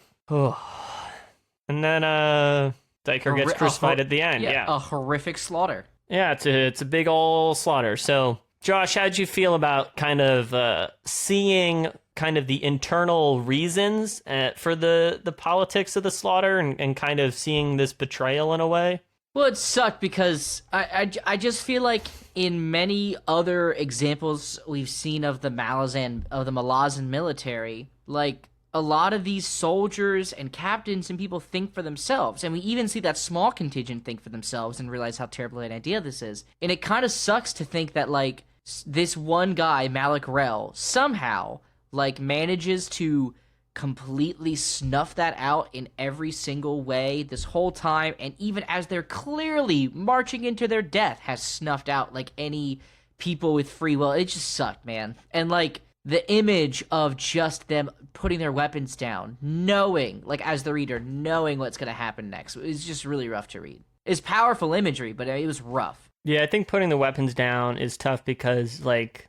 then, Diker gets crucified at the end. Yeah, a horrific slaughter. Yeah, it's a big ol' slaughter. So, Josh, how'd you feel about kind of seeing kind of the internal reasons for the politics of the slaughter and kind of seeing this betrayal in a way? Well, it sucked because I just feel like in many other examples we've seen of the Malazan military, like a lot of these soldiers and captains and people think for themselves, and we even see that small contingent think for themselves and realize how terrible an idea this is. And it kind of sucks to think that like this one guy, Malak Rel, somehow like manages to completely snuff that out in every single way this whole time, and even as they're clearly marching into their death has snuffed out like any people with free will. It just sucked, man. And like the image of just them putting their weapons down, knowing, like as the reader, knowing what's going to happen next, is just really rough to read. It's powerful imagery, but it was rough. Yeah, I think putting the weapons down is tough because, like,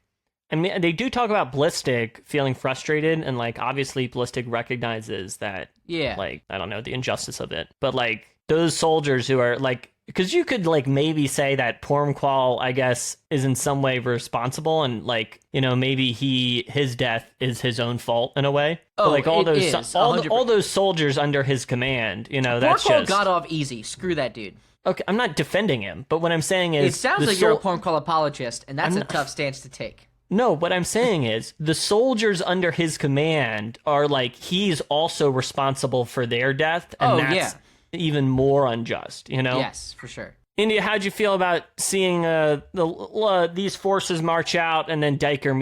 I mean, they do talk about Ballistic feeling frustrated, and, like, obviously Ballistic recognizes that, like, I don't know, the injustice of it. But, like, those soldiers who are, like, because you could, like, maybe say that Pormqual, I guess, is in some way responsible, and, like, maybe his death is his own fault in a way. Oh, but, like, all those soldiers under his command, that's Pormqual got off easy. Screw that dude. Okay, I'm not defending him, but what I'm saying is... It sounds like you're a Pormqual apologist, and that's a tough stance to take. No, what I'm saying is the soldiers under his command are like, he's also responsible for their death, and that's even more unjust, Yes, for sure. India, how'd you feel about seeing these forces march out and then Diker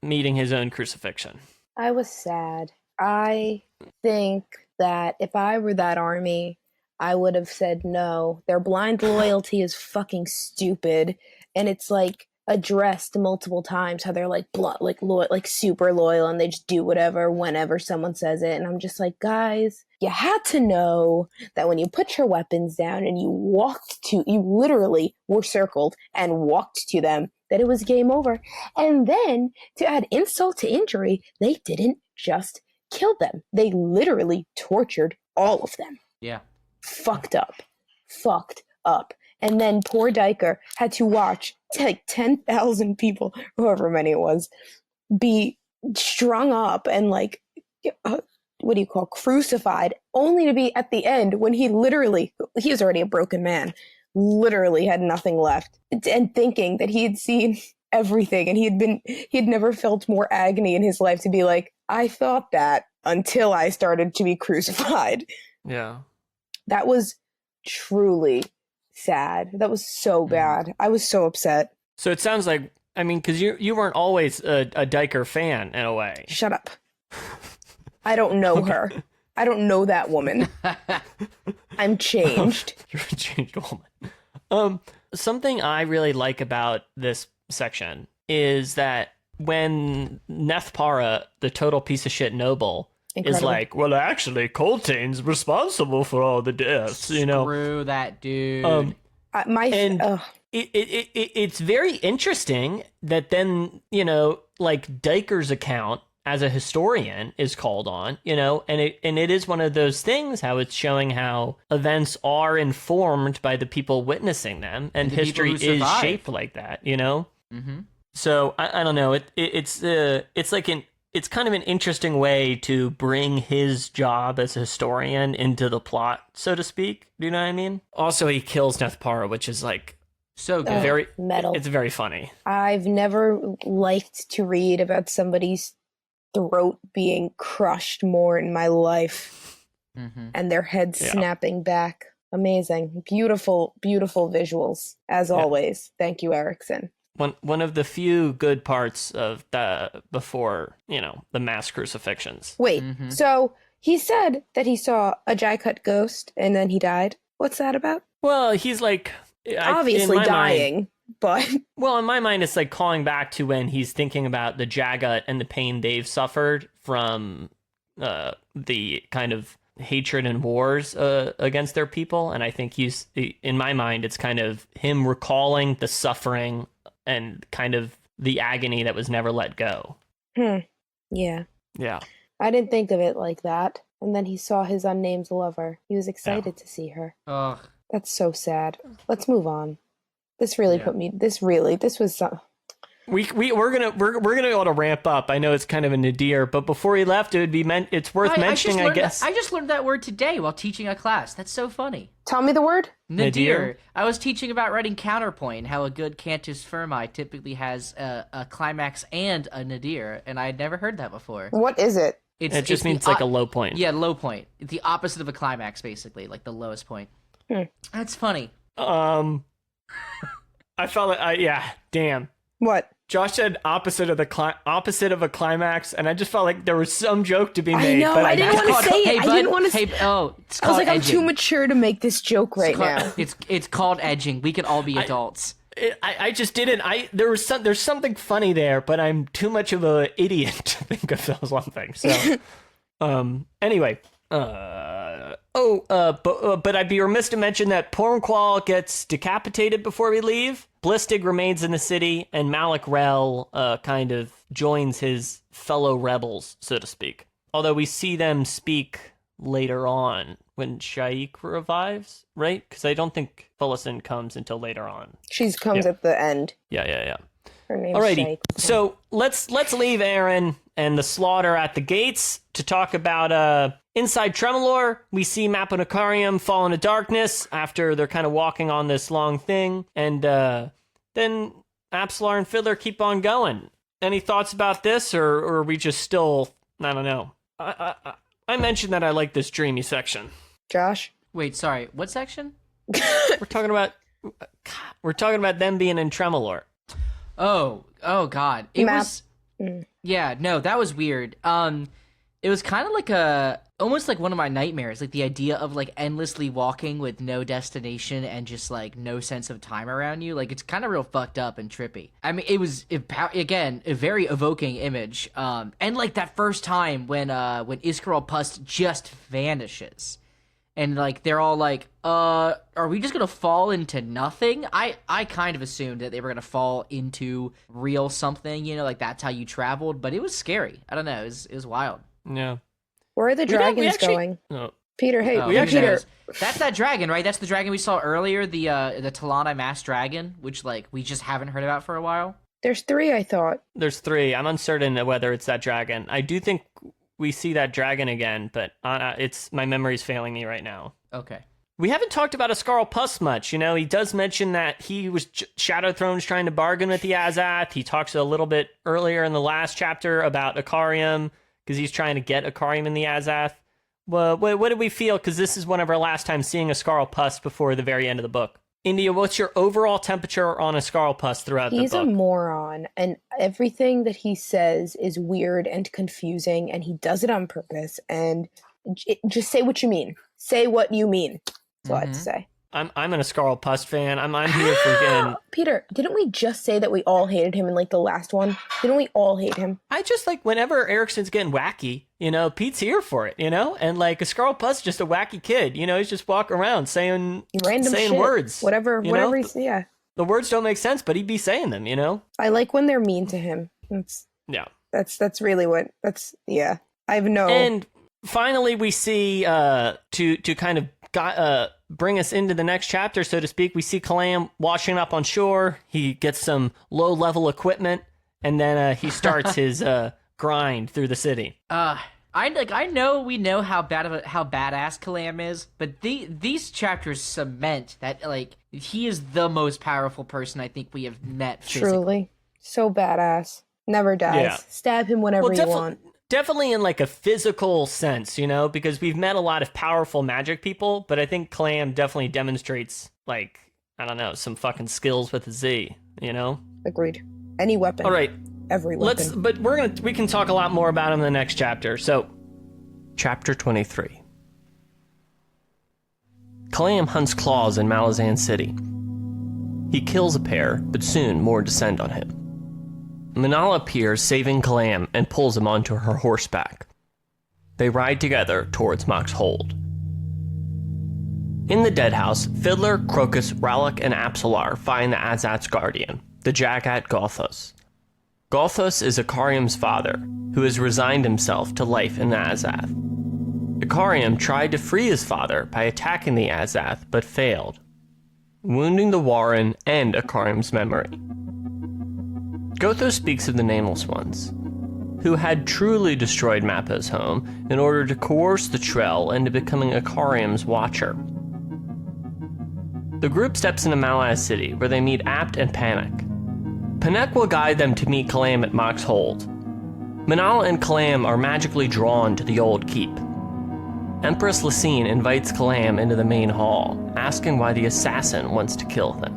meeting his own crucifixion? I was sad. I think that if I were that army, I would have said no. Their blind loyalty is fucking stupid, and it's like addressed multiple times how they're like super loyal and they just do whatever whenever someone says it. And I'm just like, guys, you had to know that when you put your weapons down and you literally were circled and walked to them, that it was game over. And then to add insult to injury, they didn't just kill them. They literally tortured all of them. Yeah. Fucked up. And then poor Diker had to watch like 10,000 people, however many it was, be strung up and like, crucified, only to be at the end when he was already a broken man, literally had nothing left, and thinking that he had seen everything and he'd never felt more agony in his life to be like, I thought that until I started to be crucified. Yeah. That was truly sad. That was so bad. I was so upset. So it sounds like, I mean, because you weren't always a Diker fan in a way. Shut up. I don't know her. I don't know that woman. I'm changed. You're a changed woman. Something I really like about this section is that when Nethpara, the total piece of shit noble, is like, well, actually, Coltane's responsible for all the deaths, Screw that dude. It's very interesting that then, like Diker's account as a historian is called on, and it is one of those things how it's showing how events are informed by the people witnessing them, and history is shaped like that, Mm-hmm. So I don't know. It's kind of an interesting way to bring his job as a historian into the plot, so to speak. Do you know what I mean? Also, he kills Nethpara, which is like so good. Very metal. It's very funny. I've never liked to read about somebody's throat being crushed more in my life, and their head snapping back. Amazing, beautiful, beautiful visuals as always. Thank you, Erickson. One of the few good parts of the before, the mass crucifixions. Wait, so he said that he saw a Jaicut ghost and then he died. What's that about? Well, he's like obviously dying, but well, in my mind, it's like calling back to when he's thinking about the Jaicut and the pain they've suffered from the kind of hatred and wars against their people, and I think in my mind, it's kind of him recalling the suffering and kind of the agony that was never let go. Yeah. I didn't think of it like that. And then he saw his unnamed lover. He was excited to see her. Ugh. That's so sad. Let's move on. This really put me. This was. We're gonna be able to ramp up. I know it's kind of a nadir, but before he left, it's worth mentioning. I guess I just learned that word today while teaching a class. That's so funny. Tell me the word. Nadir. I was teaching about writing counterpoint, how a good cantus firmi typically has a climax and a nadir, and I had never heard that before. What is it? It just means like a low point. Yeah, low point. It's the opposite of a climax, basically, like the lowest point. That's funny. I felt like damn. What? Josh said opposite of a climax, and I just felt like there was some joke to be made. I know. But I didn't want to say it. I didn't want to. It's I was like, edging. I'm too mature to make this joke now. It's called edging. We can all be adults. I just didn't. There's something funny there, but I'm too much of an idiot to think of those one thing. So, anyway, but I'd be remiss to mention that Pornqual gets decapitated before we leave. Blistig remains in the city, and Malik Rel kind of joins his fellow rebels, so to speak. Although we see them speak later on when Shaik revives, right? Because I don't think Fullison comes until later on. She comes at the end. Yeah. Her name's Alrighty, Shaik. so let's leave Aren and the slaughter at the gates to talk about inside Tremolor. We see Mappo and Icarium fall into darkness after they're kind of walking on this long thing, and then Apsalar and Fiddler keep on going. Any thoughts about this, or are we just still, I don't know. I mentioned that I like this dreamy section. Josh? Wait, sorry, what section? We're talking about them being in Tremolor. Oh God! That was weird. It was kind of like almost like one of my nightmares, like the idea of like endlessly walking with no destination and just like no sense of time around you. Like it's kind of real fucked up and trippy. I mean, it was again a very evoking image. And like that first time when Iskarol Pust just vanishes. And, like, they're all like, are we just gonna fall into nothing? I kind of assumed that they were gonna fall into real something, like, that's how you traveled. But it was scary. I don't know. It was wild. Yeah. Where are the dragons going? No. Peter, hey, Peter. That's that dragon, right? That's the dragon we saw earlier, the Talani Mass Dragon, which, like, we just haven't heard about for a while. There's 3, I thought. There's 3. I'm uncertain whether it's that dragon. I do think we see that dragon again, but my memory's failing me right now. Okay. We haven't talked about Iskarol Pust much. He does mention that he was Shadow Throne's trying to bargain with the Azath. He talks a little bit earlier in the last chapter about Icarium, because he's trying to get Icarium in the Azath. Well, what did we feel? Because this is one of our last times seeing Iskarol Pust before the very end of the book. India, what's your overall temperature on Iskarol Pust throughout the book? He's a moron, and everything that he says is weird and confusing, and he does it on purpose. And just say what you mean. Say what you mean. That's all I have to say. I'm an Iskarol Pust fan. I'm here for again. Peter, didn't we just say that we all hated him in like the last one? Didn't we all hate him? I just like whenever Ericsson's getting wacky, Pete's here for it, and like Iskarol Pust just a wacky kid, he's just walking around saying random shit. Words, whatever. Yeah. The words don't make sense, but he'd be saying them, I like when they're mean to him. That's really what. I've no. And finally, we see to kind of bring us into the next chapter, so to speak. We see Kalam washing up on shore. He gets some low-level equipment, and then he starts his grind through the city. I know we know how badass Kalam is, but these chapters cement that like he is the most powerful person I think we have met physically. Truly, so badass. Never dies. Yeah. Stab him whenever you want. Definitely in like a physical sense, because we've met a lot of powerful magic people, but I think Kalam definitely demonstrates like, I don't know, some fucking skills with a Z, Agreed. Any weapon. All right. Every weapon. But we can talk a lot more about him in the next chapter. So, chapter 23. Kalam hunts claws in Malazan City. He kills a pair, but soon more descend on him. Manala appears, saving Kalam, and pulls him onto her horseback. They ride together towards Mock's hold. In the Deadhouse, Fiddler, Crocus, Rallick, and Apsalar find the Azath's guardian, the Jagat Gothos. Gothos is Icarium's father, who has resigned himself to life in the Azath. Icarium tried to free his father by attacking the Azath, but failed, wounding the Warren and Icarium's memory. Gothos speaks of the Nameless Ones, who had truly destroyed Mappo's home in order to coerce the Trell into becoming Icarium's watcher. The group steps into Malaz City, where they meet Apt and Panic. Panic will guide them to meet Kalam at Mock's hold. Manala and Kalam are magically drawn to the old keep. Empress Lysine invites Kalam into the main hall, asking why the assassin wants to kill them.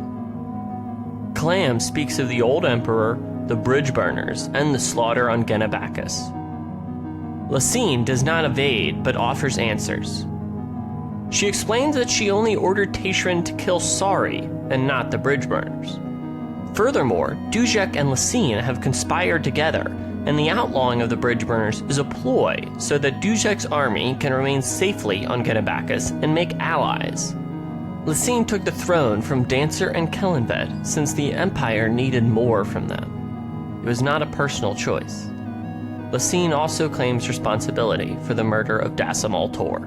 Kalam speaks of the old emperor, the bridge burners, and the slaughter on Genabacchus. Lysine does not evade, but offers answers. She explains that she only ordered Tayshrin to kill Sari, and not the bridge burners. Furthermore, Duzek and Lysine have conspired together, and the outlawing of the bridge burners is a ploy so that Duzek's army can remain safely on Genabacchus and make allies. Lysine took the throne from Dancer and Kellenved since the Empire needed more from them. It was not a personal choice. Lysine also claims responsibility for the murder of Dacimal Tor.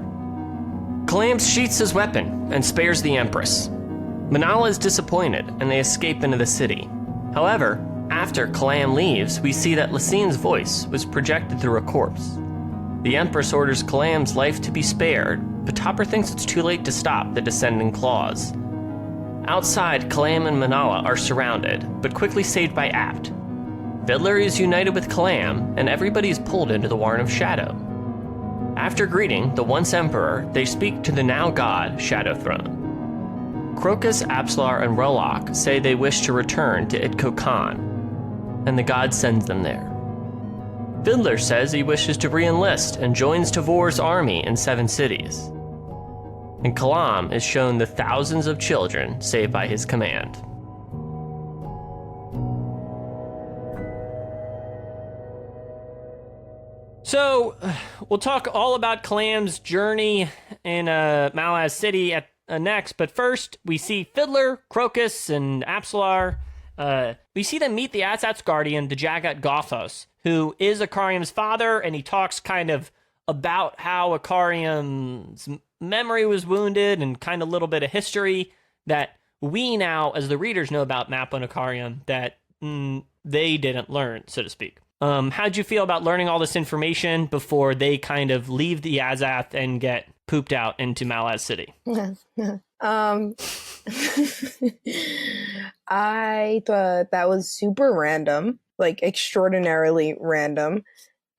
Kalam sheaths his weapon and spares the Empress. Manala is disappointed and they escape into the city. However, after Kalam leaves, we see that Lysine's voice was projected through a corpse. The Empress orders Kalam's life to be spared, but Topper thinks it's too late to stop the descending claws. Outside, Kalam and Manala are surrounded, but quickly saved by Apt. Fiddler is united with Kalam, and everybody is pulled into the Warren of Shadow. After greeting the once Emperor, they speak to the now God, Shadow Throne. Crocus, Apsalar, and Rallick say they wish to return to Idko Khan, and the God sends them there. Fiddler says he wishes to re-enlist and joins Tavor's army in 7 cities. And Kalam is shown the thousands of children saved by his command. So, we'll talk all about Kalam's journey in Malaz City next, but first, we see Fiddler, Crocus, and Apsalar. We see them meet the Azath's guardian, the Jagat Gothos, who is Icarium's father, and he talks kind of about how Icarium's memory was wounded and kind of a little bit of history that we now, as the readers, know about Mappo and Icarium that they didn't learn, so to speak. How'd you feel about learning all this information before they kind of leave the Azath and get pooped out into Malaz City? I thought that was super random, like extraordinarily random.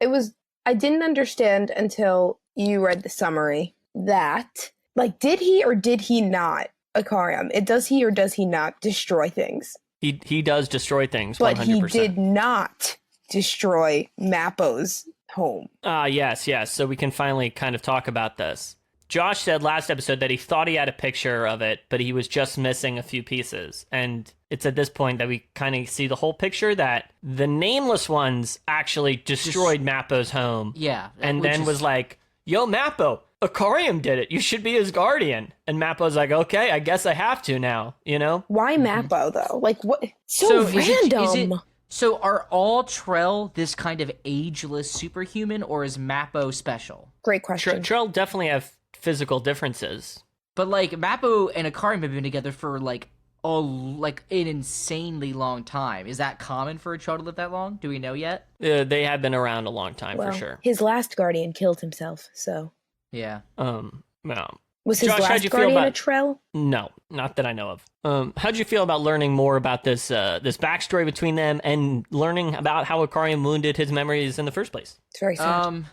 I didn't understand until you read the summary that, like, did he or did he not, Icarium, does he or does he not destroy things? He does destroy things, 100%. But he did not destroy Mappo's home. Yes. So we can finally kind of talk about this. Josh said last episode that he thought he had a picture of it, but he was just missing a few pieces. And it's at this point that we kind of see the whole picture that the Nameless Ones actually destroyed Mappo's home. Yeah. And then was like, yo, Mappo, Icarium did it. You should be his guardian. And Mappo's like, okay, I guess I have to now, you know? Why Mappo, though? Like, what? So random. So are all Trell this kind of ageless superhuman, or is Mappo special? Great question. Trell definitely have physical differences. But, like, Mappo and Icarium have been together for, like, an insanely long time. Is that common for a Trell to live that long? Do we know yet? They have been around a long time, for sure. His last guardian killed himself, so... Yeah. No. Was his last guardian a Trell? No, not that I know of. How'd you feel about learning more about this backstory between them and learning about how Icarium wounded his memories in the first place? It's very sad.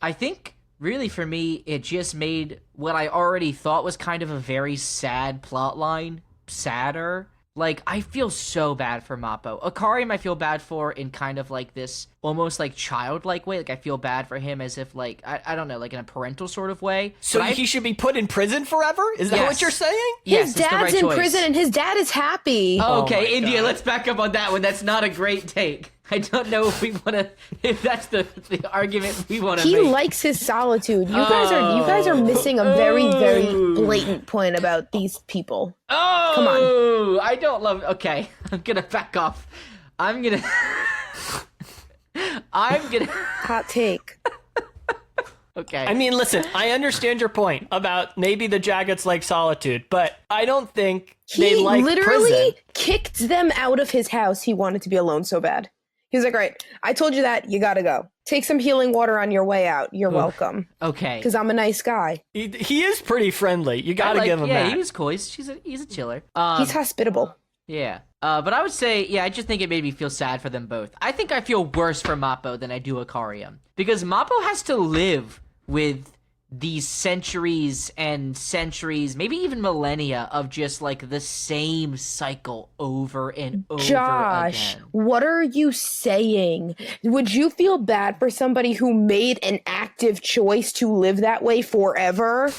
I think, really, for me, it just made what I already thought was kind of a very sad plot line sadder. Like, I feel so bad for Mappo. Icarium I feel bad for in kind of like this almost like childlike way. Like, I feel bad for him as if like, I don't know, like in a parental sort of way. So he should be put in prison forever? Is that what you're saying? His dad's in prison and his dad is happy. Oh, okay, India, let's back up on that one. That's not a great take. I don't know if we want to, if that's the argument we want to make. He likes his solitude. You guys are missing a very, very blatant point about these people. Oh, come on. I don't love. Okay, I'm gonna back off. I'm gonna hot take. Okay. I mean, listen, I understand your point about maybe the Jaggeds like solitude, but I don't think they like prison. He literally kicked them out of his house. He wanted to be alone so bad. He was like, all right, I told you that. You gotta go. Take some healing water on your way out. You're welcome. Okay. Because I'm a nice guy. He is pretty friendly. You gotta give him that. Yeah, he was cool. He's a chiller. He's hospitable. Yeah. But I would say, yeah, I just think it made me feel sad for them both. I think I feel worse for Mappo than I do Icarium. Because Mappo has to live with these centuries and centuries, maybe even millennia of just like the same cycle over and over Josh, again. What are you saying? Would you feel bad for somebody who made an active choice to live that way forever?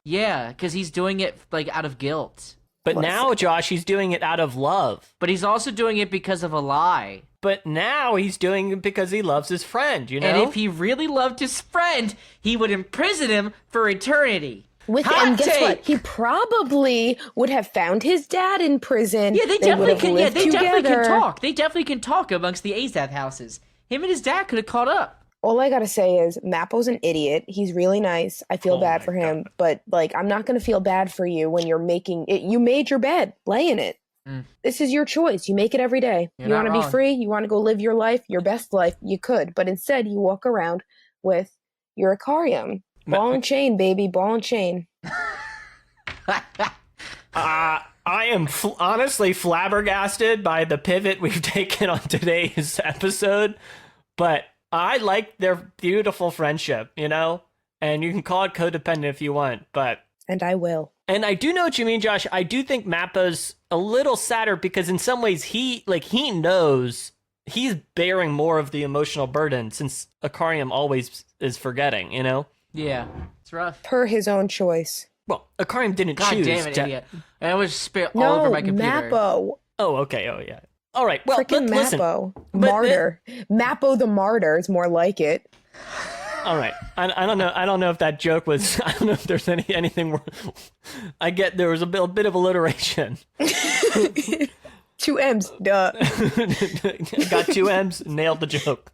Yeah, because he's doing it like out of guilt. But now, Josh, he's doing it out of love. But he's also doing it because of a lie. But now he's doing it because he loves his friend, you know? And if he really loved his friend, he would imprison him for eternity. And guess what? He probably would have found his dad in prison. Yeah, they definitely can. Yeah, they definitely can talk. They definitely can talk amongst the Azath houses. Him and his dad could have caught up. All I gotta say is Mappo's an idiot. He's really nice. I feel bad for him, but like, I'm not gonna feel bad for you when you're making it. You made your bed. Lay in it. This is your choice. You make it every day. You want to be free? You want to go live your life, your best life? You could. But instead, you walk around with your Icarium. Ball and chain, baby. Ball and chain. I am honestly flabbergasted by the pivot we've taken on today's episode. But I like their beautiful friendship, you know? And you can call it codependent if you want, but... And I will. And I do know what you mean, Josh. I do think Mappo's a little sadder because in some ways he knows he's bearing more of the emotional burden since Icarium always is forgetting, you know? Yeah, it's rough. Per his own choice. Well, Icarium didn't choose. God damn it, idiot. And I was spit all over my computer. Mappo. Oh, okay. Oh, yeah. All right. Well, Frickin' Mappo. Martyr. Mappo the martyr is more like it. All right. I don't know. I don't know if that joke was. I don't know if there's anything. I get there was a bit of alliteration. 2 M's. Duh. Got 2 M's. Nailed the joke.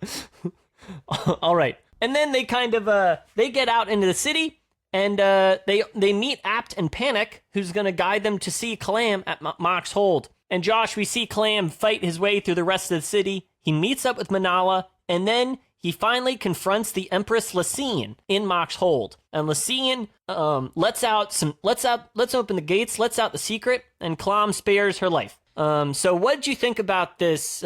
All right. And then they kind of they get out into the city and they meet Apt and Panic, who's going to guide them to see Kalam at Mock's Hold. And Josh, we see Kalam fight his way through the rest of the city. He meets up with Manala, and then he finally confronts the Empress Lacine in Mock's Hold. And Lacine lets open the gates, lets out the secret, and Kalam spares her life. So what did you think about this?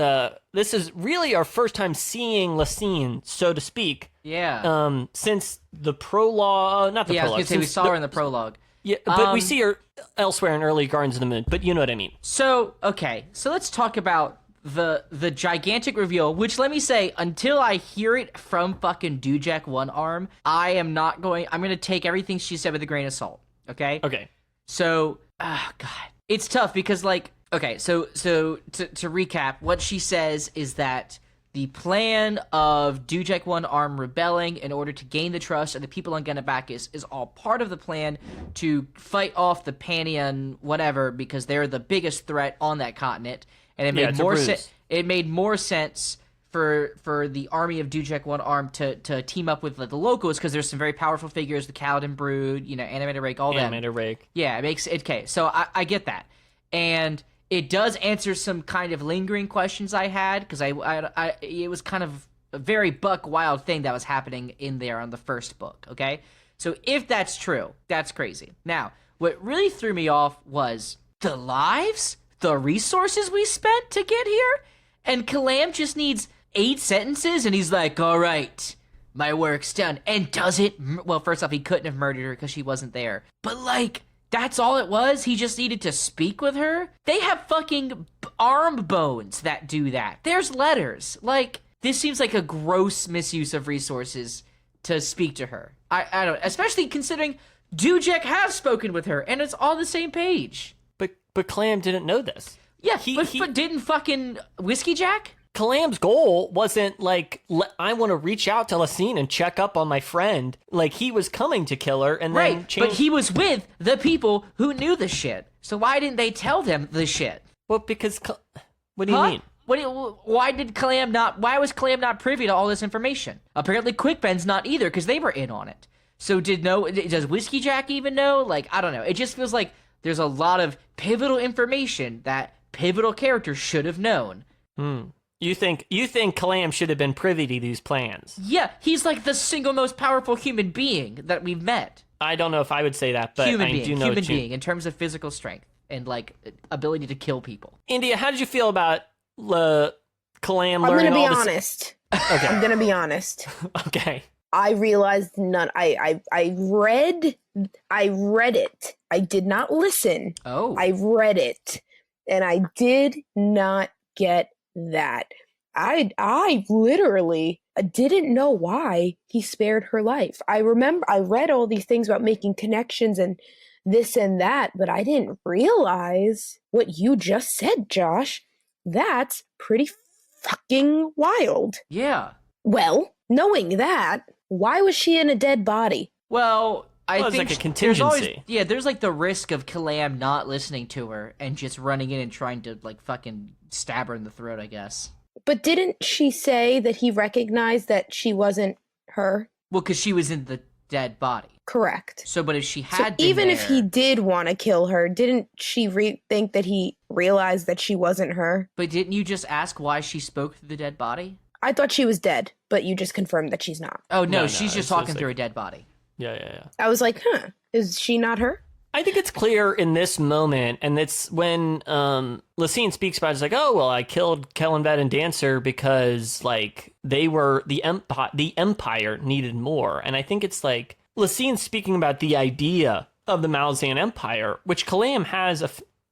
This is really our first time seeing Lacine, so to speak. Yeah. Since the prologue, not the prologue. Yeah, I was going to say we saw her in the prologue. Yeah, but we see her elsewhere in early Gardens of the Moon, but you know what I mean. So, okay, so let's talk about the gigantic reveal, which let me say, until I hear it from fucking Dujek One Arm, I'm going to take everything she said with a grain of salt, okay? Okay. So, God, it's tough because, like, okay, so to recap, what she says is that the plan of Dujek One Arm rebelling in order to gain the trust of the people on Genebak is all part of the plan to fight off the Panian whatever because they're the biggest threat on that continent. And it made more sense. It made more sense for the army of Dujek One Arm to team up with the locals because there's some very powerful figures, the Kaladin Brood, Animated Rake, all that. Animated Rake. Yeah, it makes it okay. So I get that, and it does answer some kind of lingering questions I had because I it was kind of a very buck wild thing that was happening in there on the first book. Okay, so if that's true, that's crazy. Now, what really threw me off was the lives. The resources we spent to get here, and Kalam just needs 8 sentences, and he's like, all right, my work's done, and does it. Well, first off, he couldn't have murdered her because she wasn't there, but like, That's all it was? He just needed to speak with her? They have fucking arm bones that do that. There's letters. Like, this seems like a gross misuse of resources to speak to her. I don't, especially considering Dujek has spoken with her, and it's on the same page. But Kalam didn't know this. Yeah, but didn't fucking Whiskey Jack? Kalam's goal wasn't like, I want to reach out to Lasine and check up on my friend. Like, he was coming to kill her and then right, but he was with the people who knew the shit. So why didn't they tell them the shit? Well, because, what do you mean? Why was Kalam not privy to all this information? Apparently Quickben's not either, because they were in on it. So does Whiskey Jack even know? Like, I don't know. It just feels like there's a lot of pivotal information that pivotal characters should have known. You think Kalam should have been privy to these plans? Yeah, he's like the single most powerful human being that we've met. I don't know if I would say that, but human know being in terms of physical strength and like ability to kill people. India, how did you feel about Kalam learning all this? I'm gonna be honest. Okay. I'm gonna be honest. Okay. I realized none. I read it. I did not listen. Oh. I read it, and I did not get that. I literally didn't know why he spared her life. I remember I read all these things about making connections and this and that, but I didn't realize what you just said, Josh. That's pretty fucking wild. Yeah. Well, knowing that, why was she in a dead body? Well, I think like a contingency. There's like the risk of Kalam not listening to her and just running in and trying to like fucking stab her in the throat, I guess. But didn't she say that he recognized that she wasn't her? Well, because she was in the dead body. Correct. So, but if she had been even there, if he did want to kill her, didn't she think that he realized that she wasn't her? But didn't you just ask why she spoke through the dead body? I thought she was dead, but you just confirmed that she's not. Oh, no, she's just talking through a dead body. Yeah. I was like, is she not her? I think it's clear in this moment, and it's when Lasine speaks about it, it's like, oh, well, I killed Kellenvet and Dancer because, like, they were, the Empire needed more. And I think it's like, Lasine speaking about the idea of the Malazan Empire, which Kalam has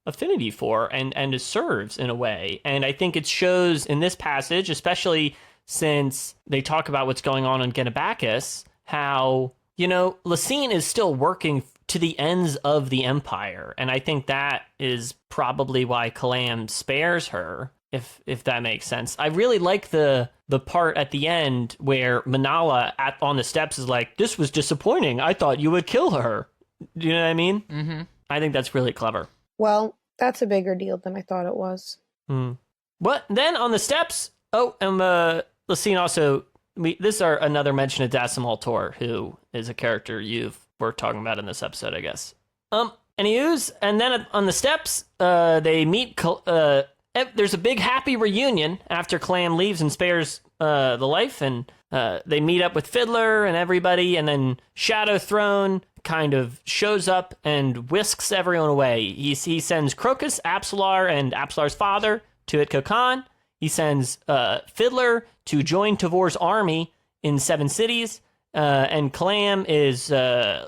affinity for and serves in a way. And I think it shows in this passage, especially since they talk about what's going on Genabacchus, how, Lasine is still working to the ends of the Empire. And I think that is probably why Kalam spares her, if that makes sense. I really like the part at the end where Manala on the steps is like, this was disappointing. I thought you would kill her. Do you know what I mean? Mm-hmm. I think that's really clever. Well, that's a bigger deal than I thought it was. What? Then on the steps, Lasine also, this is another mention of Dasim Tor, who is a character we're talking about in this episode, I guess. And then on the steps, they meet, there's a big happy reunion after Kalam leaves and spares the life, and they meet up with Fiddler and everybody, and then Shadow Throne kind of shows up and whisks everyone away. He sends Crocus, Apsalar, and Apsalar's father to Itko Khan. He sends Fiddler to join Tavor's army in 7 cities, and Kalam is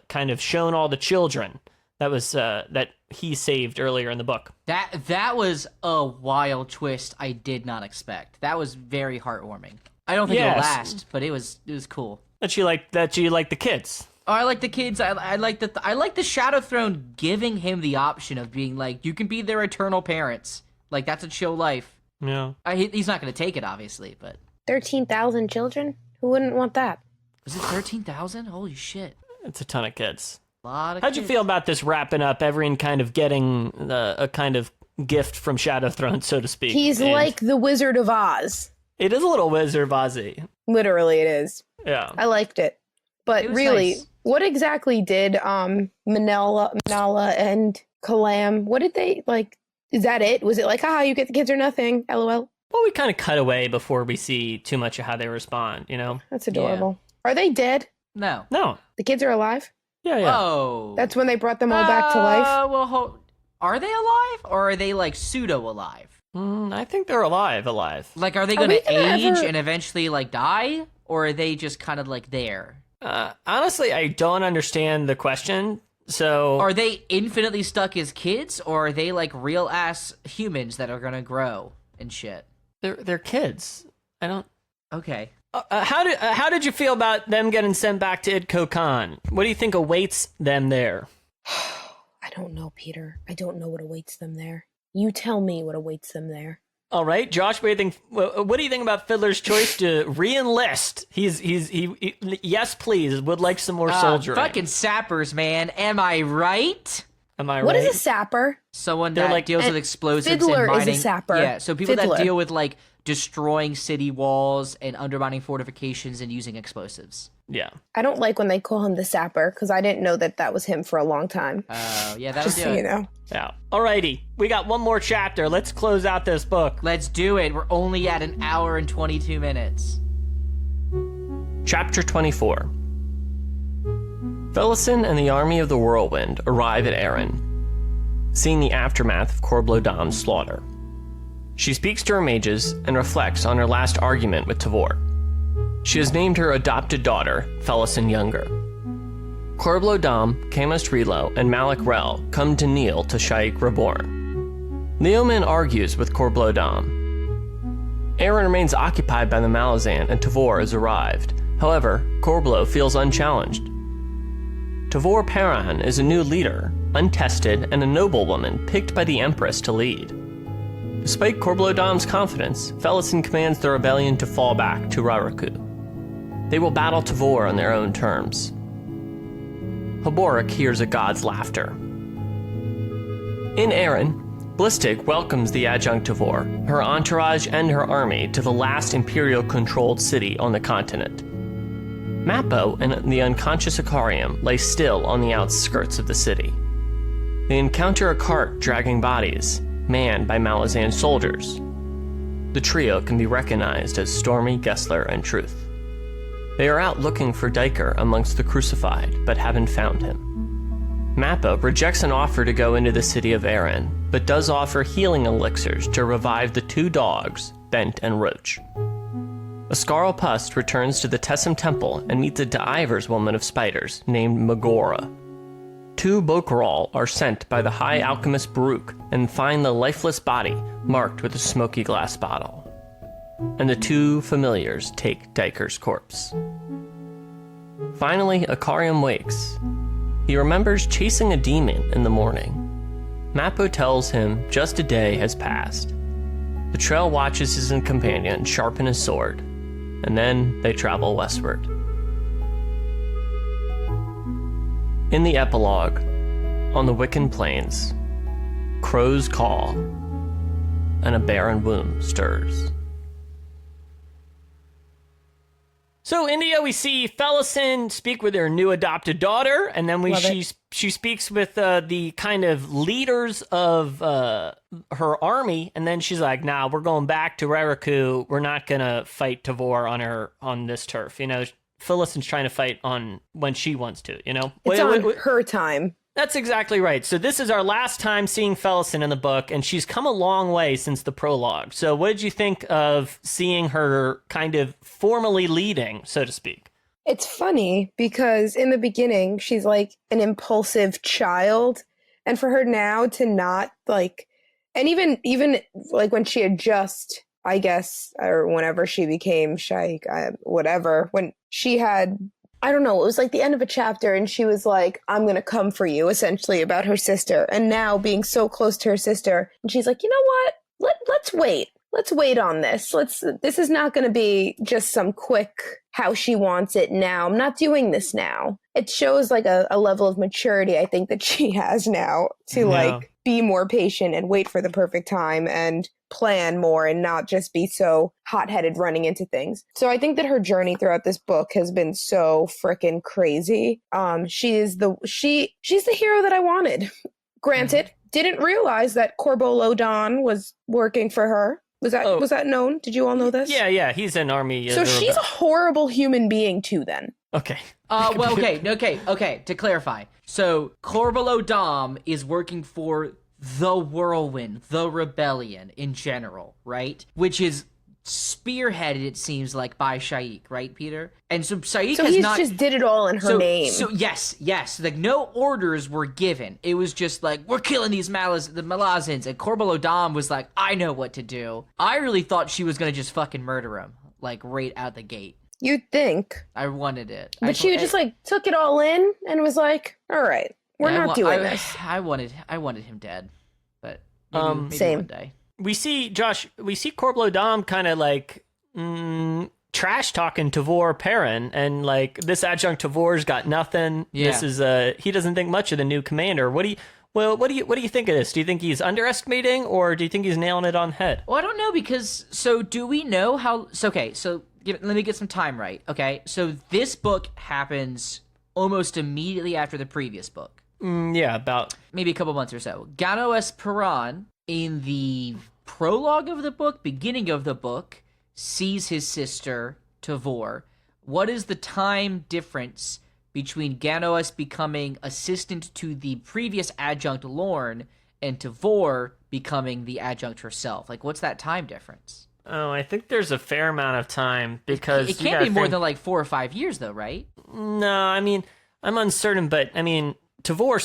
kind of shown all the children that he saved earlier in the book. That was a wild twist I did not expect. That was very heartwarming. I don't think it'll last, but it was cool. That you like the kids. Oh, I like the kids. I like the Shadow Throne giving him the option of being like, you can be their eternal parents. Like, that's a chill life. Yeah. He's not going to take it, obviously, but 13,000 children? Who wouldn't want that? Was it 13,000? Holy shit! It's a ton of kids. A lot of How'd you feel about this wrapping up? Everyone kind of getting a kind of gift from Shadow Throne, so to speak. He's like the Wizard of Oz. It is a little Wizard of Oz-y. Literally, it is. Yeah. I liked it. But really, nice. What exactly did Manala and Kalam, what did they, like, is that it? Was it like, you get the kids or nothing, LOL? Well, we kind of cut away before we see too much of how they respond, That's adorable. Yeah. Are they dead? No. The kids are alive? Yeah. Oh. That's when they brought them all back to life? Well, are they alive, or are they, like, pseudo-alive? I think they're alive. Like, are they going to age and eventually, like, die? Or are they just kind of, like, there? Honestly, I don't understand the question. So are they infinitely stuck as kids, or are they like real ass humans that are gonna grow and shit? They're kids. I don't. Okay. How did you feel about them getting sent back to Idko Khan? What do you think awaits them there? I don't know, Peter. I don't know what awaits them there. You tell me what awaits them there. All right, Josh. What do you think about Fiddler's choice to re-enlist? He yes, please. Would like some more soldiering. Fucking sappers, man. Am I right? Am I right? What is a sapper? Someone that deals with explosives Fiddler and mining. is a sapper. Yeah, so people Fiddler. that deal with like destroying city walls and undermining fortifications and using explosives. Yeah. I don't like when they call him the sapper because I didn't know that was him for a long time. Oh, yeah, that'll Just do so it. you know. Yeah. Alrighty, we got one more chapter. Let's close out this book. Let's do it. We're only at an hour and 22 minutes. Chapter 24. Felison and the army of the Whirlwind arrive at Aren, seeing the aftermath of Corblodam's slaughter. She speaks to her mages and reflects on her last argument with Tavor. She has named her adopted daughter, Felison Younger. Corblodam, Camus Relo, and Malik Rel come to kneel to Shaikh Reborn. Leomin argues with Corblodam. Aren remains occupied by the Malazan and Tavor has arrived. However, Corblo feels unchallenged. Tavor Paran is a new leader, untested, and a noblewoman picked by the Empress to lead. Despite Corblodam's confidence, Felison commands the rebellion to fall back to Raraku. They will battle Tavor on their own terms. Haborik hears a god's laughter. In Aren, Blistig welcomes the adjunct Tavor, her entourage, and her army to the last Imperial-controlled city on the continent. Mappo and the unconscious Icarium lay still on the outskirts of the city. They encounter a cart dragging bodies, manned by Malazan soldiers. The trio can be recognized as Stormy, Gessler, and Truth. They are out looking for Diker amongst the crucified, but haven't found him. Mappo rejects an offer to go into the city of Aren, but does offer healing elixirs to revive the two dogs, Bent and Roach. Ascarl Pust returns to the Tessum Temple and meets a D'Ivers woman of spiders named Megora. Two Bokaral are sent by the High Alchemist Baruch and find the lifeless body marked with a smoky glass bottle. And the two familiars take Diker's corpse. Finally, Icarium wakes. He remembers chasing a demon in the morning. Mappo tells him just a day has passed. The trail watches his companion sharpen his sword, and then they travel westward. In the epilogue, on the Wiccan plains, crows call, and a barren womb stirs. So, India, we see Felison speak with her new adopted daughter, and then she speaks with the kind of leaders of her army, and then she's like, nah, we're going back to Raraku. We're not going to fight Tavor on this turf. You know, Felison's trying to fight on when she wants to, you know? It's on her time. That's exactly right. So this is our last time seeing Felison in the book, and she's come a long way since the prologue. So what did you think of seeing her kind of formally leading, so to speak? It's funny because in the beginning, she's like an impulsive child. And for her now to not like, and even like when she had just, I guess, or whenever she became Shaikh, whatever, when she had, I don't know, it was like the end of a chapter and she was like, I'm going to come for you, essentially, about her sister. And now being so close to her sister, and she's like, you know what? Let's wait. Let's wait on this. This is not going to be just some quick how she wants it now. I'm not doing this now. It shows like a level of maturity I think that she has now to like be more patient and wait for the perfect time and plan more and not just be so hot-headed running into things. So I think that her journey throughout this book has been so freaking crazy. She's the hero that I wanted. Granted, didn't realize that Corbolodon was working for her. Was that known? Did you all know this? Yeah, he's an army. So she's a horrible human being too then. Okay. Okay. To clarify, so Corbolodam is working for the Whirlwind, the Rebellion in general, right? Which is spearheaded, it seems like, by Shaik, right, Peter? And so Shaik just did it all in her name. So yes. Like, no orders were given. It was just like, we're killing the Malazans. And Corbeil Dom was like, I know what to do. I really thought she was going to just fucking murder him, like, right out the gate. You'd think. I wanted it. But she just, like, took it all in and was like, all right, we're not doing this. I wanted him dead. But maybe same. one day. We see Corbeil Dom kind of like trash talking Tavor Perrin, and like this adjunct Tavor's got nothing. Yeah. This is he doesn't think much of the new commander. What do you think of this? Do you think he's underestimating, or do you think he's nailing it on the head? Well, I don't know, because do we know how? So let me get some time right. Okay, so this book happens almost immediately after the previous book. Yeah, about maybe a couple months or so. Gano Perrin, in the prologue of the book, beginning of the book, sees his sister, Tavor. What is the time difference between Ganoes becoming assistant to the previous adjunct Lorne and Tavor becoming the adjunct herself? Like, what's that time difference? Oh, I think there's a fair amount of time, because it can't be more than like 4 or 5 years, though, right? No, I mean, I'm uncertain, but I mean, Tavor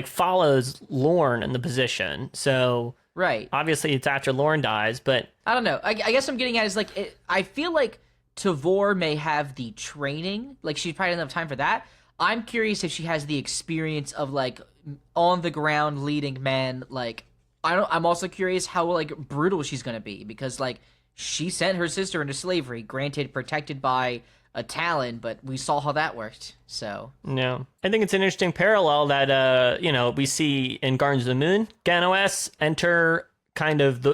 follows Lorne in the position, so right. Obviously, it's after Lorne dies, but I don't know. I guess I'm getting at is like I feel like Tavor may have the training, like she probably doesn't have time for that. I'm curious if she has the experience of like on the ground leading men. Like I'm also curious how like brutal she's gonna be, because like she sent her sister into slavery, granted protected by a Talon, but we saw how that worked. So no, I think it's an interesting parallel that we see in Gardens of the Moon. Ganoes enter kind of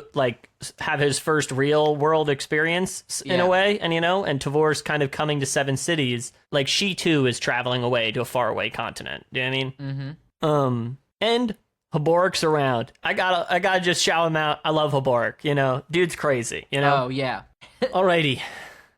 have his first real world experience in a way, and and Tavor's kind of coming to Seven Cities. Like, she too is traveling away to a faraway continent. Do you know what I mean? Mm-hmm. And Haboric's around. I gotta just shout him out. I love Haboric. Dude's crazy. Oh yeah. Alrighty.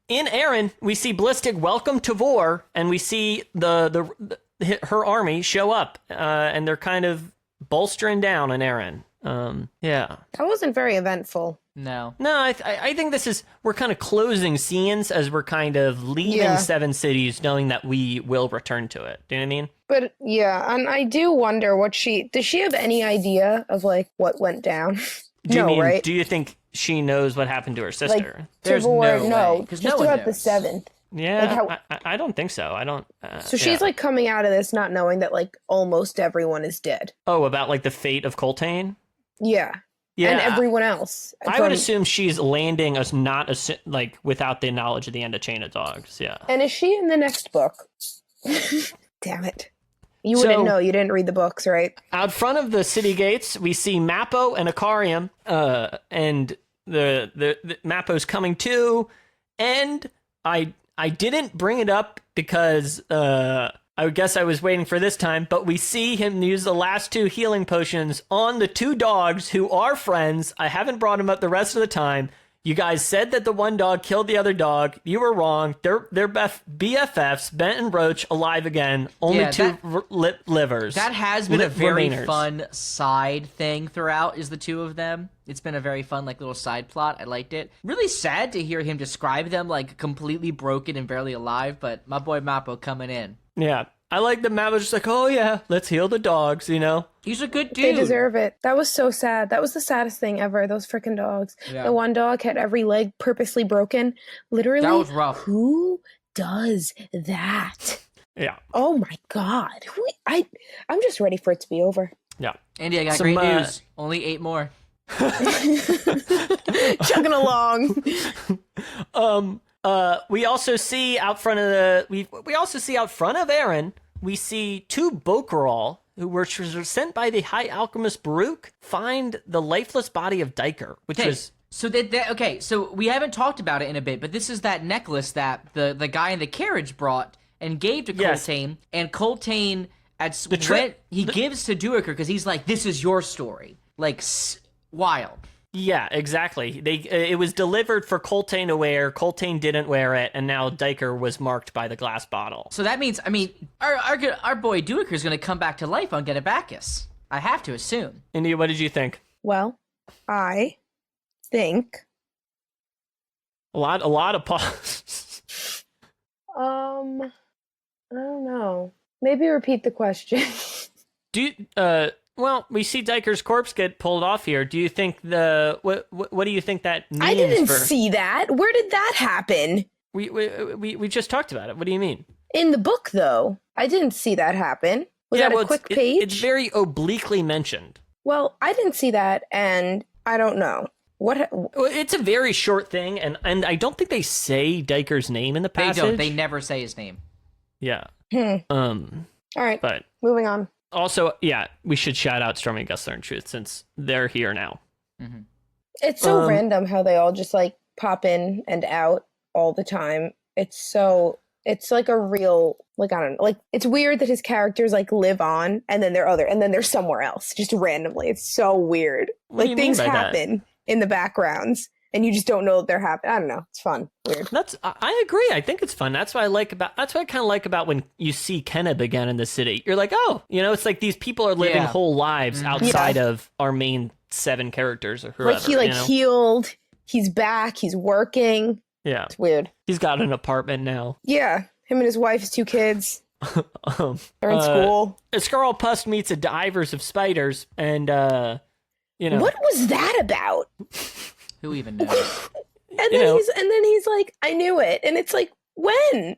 In Aren, we see Blistic welcome Tavor, and we see her army show up, and they're kind of bolstering down in Aren. Yeah. That wasn't very eventful. No, I think we're kind of closing scenes as we're kind of leaving Seven Cities, knowing that we will return to it. Do you know what I mean? But yeah, and I do wonder does she have any idea of like what went down? Right? Do you think she knows what happened to her sister? Like, there's no way. Just no about the 7th. Yeah, I don't think so. I don't. So she's like coming out of this not knowing that like almost everyone is dead. Oh, about like the fate of Coltane? Yeah. And everyone else. I would assume she's landing without the knowledge of the end of Chain of Dogs. Yeah. And is she in the next book? Damn it. You wouldn't know. You didn't read the books, right? Out front of the city gates, we see Mappo and Icarium, and the Mappo's coming too. And I didn't bring it up because I guess I was waiting for this time, but we see him use the last 2 healing potions on the 2 dogs who are friends. I haven't brought him up the rest of the time. You guys said that the one dog killed the other dog. You were wrong. They're BFFs, Bent and Roach, alive again. Only 2 livers. That has been a very fun side thing throughout, is the 2 of them. It's been a very fun little side plot. I liked it. Really sad to hear him describe them like completely broken and barely alive, but my boy Mappo coming in. Yeah. I like the Mappo's just like, oh yeah, let's heal the dogs, He's a good dude. They deserve it. That was so sad. That was the saddest thing ever, those freaking dogs. Yeah. The one dog had every leg purposely broken. Literally. That was rough. Who does that? Yeah. Oh my God. I'm just ready for it to be over. Yeah. Andy, I got great news. Only 8 more. Chugging along. We also see out front of Aren, we see 2 Bokeral, who were sent by the High Alchemist Baruch, find the lifeless body of Diker, which was... So so we haven't talked about it in a bit, but this is that necklace that the guy in the carriage brought and gave to Coltane, and Coltane gives to Duiker because he's like, this is your story. Like, wild. Yeah, exactly. It was delivered for Coltane to wear. Coltane didn't wear it, and now Diker was marked by the glass bottle. So that means, our boy Duiker is going to come back to life on Genabacchus. I have to assume. India, what did you think? Well, I think A lot of pause. I don't know. Maybe repeat the question. Well, we see Diker's corpse get pulled off here. Do you think what do you think that means? I didn't see that. Where did that happen? We just talked about it. What do you mean? In the book, though, I didn't see that happen. Was that a quick page? It's very obliquely mentioned. Well, I didn't see that, and I don't know. It's a very short thing, and I don't think they say Diker's name in the passage. They don't. They never say his name. Yeah. All right. But moving on. Also, yeah, we should shout out Stormy, Gessler, and Truth since they're here now. Mm-hmm. It's so random how they all just like pop in and out all the time. It's like a real, like, I don't know, like, it's weird that his characters like live on and then they're somewhere else just randomly. It's so weird. Like, things happen in the backgrounds and you just don't know that they're happening. I don't know. It's fun. Weird. I agree. I think it's fun. That's what I kind of like about when you see Kenneb again in the city. You're like, oh, it's like these people are living whole lives outside of our main 7 characters or whoever. Like he healed. He's back. He's working. Yeah. It's weird. He's got an apartment now. Yeah. Him and his wife's 2 kids. They're in school. Scarl Pust meets a divers of spiders, and, What was that about? Who even knows? And then he's like, I knew it. And it's like, when?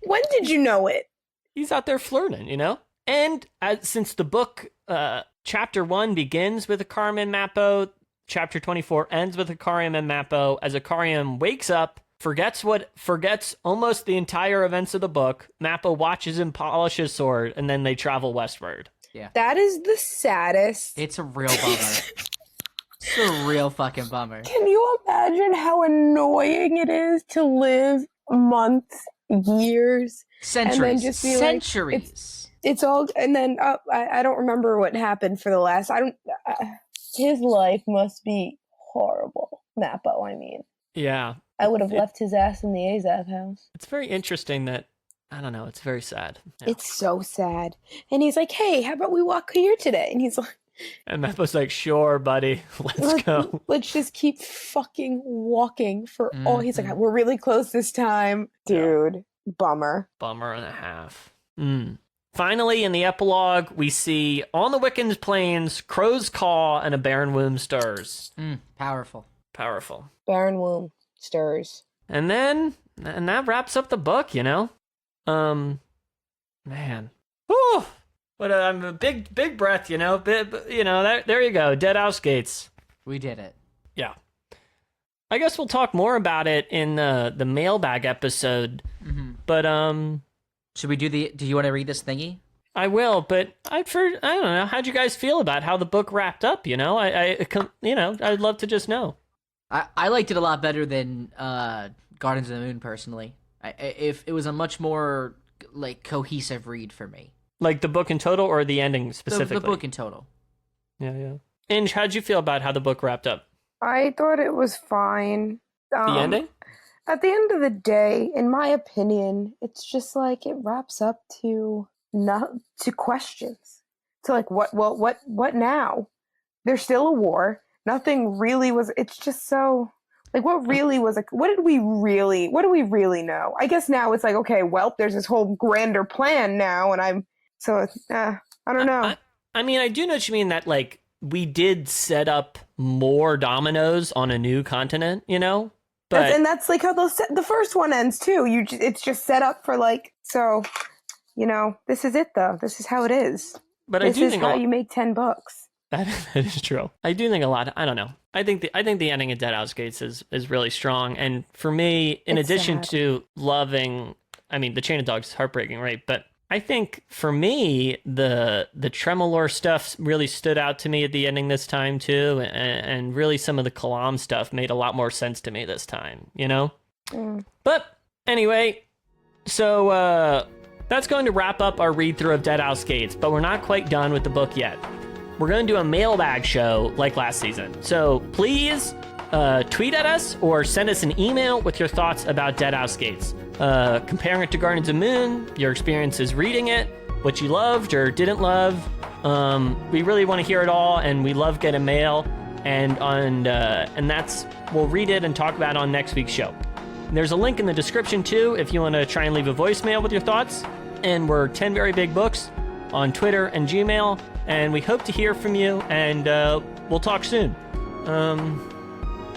When did you know it? He's out there flirting, And since the book, chapter 1 begins with Icarium and Mappo, chapter 24 ends with Icarium and Mappo, as Icarium wakes up, forgets almost the entire events of the book. Mappo watches him polish his sword, and then they travel westward. Yeah. That is the saddest. It's a real bummer. It's a real fucking bummer. Can you imagine how annoying it is to live months, years, centuries, and then just be centuries? Like, it's all, and then I don't remember what happened for the last. His life must be horrible. Mappo, I mean. Yeah. I would have left his ass in the Azath house. It's very interesting that, I don't know, it's very sad. Yeah. It's so sad. And he's like, hey, how about we walk here today? And he's like... And Mappo's like, sure, buddy, let's go. Let's just keep fucking walking for all... He's like, we're really close this time. Dude, bummer. Bummer and a half. Finally, in the epilogue, we see on the Wiccan's plains, crow's caw and a barren womb stirs. Powerful. Barren womb stirs. And that wraps up the book, Man. Whew. But I'm a big breath, there you go, Deadhouse Gates. We did it. Yeah. I guess we'll talk more about it in the mailbag episode. Mm-hmm. But should we do you want to read this thingy? I will, but I don't know. How'd you guys feel about how the book wrapped up? I'd love to just know. I liked it a lot better than Gardens of the Moon, personally. If it was a much more like cohesive read for me. Like the book in total, or the ending specifically? The book in total. Yeah. Inge, how'd you feel about how the book wrapped up? I thought it was fine. The ending? At the end of the day, in my opinion, it's just like it wraps up to questions. To like, what now? There's still a war. Nothing really was. It's just so like, what do we really know? I guess now it's like, okay, well, there's this whole grander plan now, and I don't know. I mean, I do know what you mean, that like we did set up more dominoes on a new continent, But and that's like how the first one ends too. It's just set up for like, so, this is it though. This is how it is. But this is how you make 10 books. That is true. I do think a lot. I don't know. I think the ending of Deadhouse Gates is really strong. And for me, in addition to loving, I mean, the Chain of Dogs is heartbreaking, right? But I think for me, the Tremolor stuff really stood out to me at the ending this time too, and really some of the Kalam stuff made a lot more sense to me this time. But anyway, so that's going to wrap up our read through of Deadhouse Gates. But we're not quite done with the book yet. We're going to do a mailbag show like last season. So please tweet at us or send us an email with your thoughts about Deadhouse Gates. Comparing it to Gardens of Moon, your experiences reading it, what you loved or didn't love. We really want to hear it all, and we love getting mail. and we'll read it and talk about it on next week's show. There's a link in the description too if you want to try and leave a voicemail with your thoughts. And we're 10 Very Big Books on Twitter and Gmail, and we hope to hear from you, and we'll talk soon.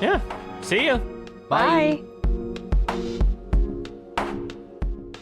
Yeah, see ya. Bye.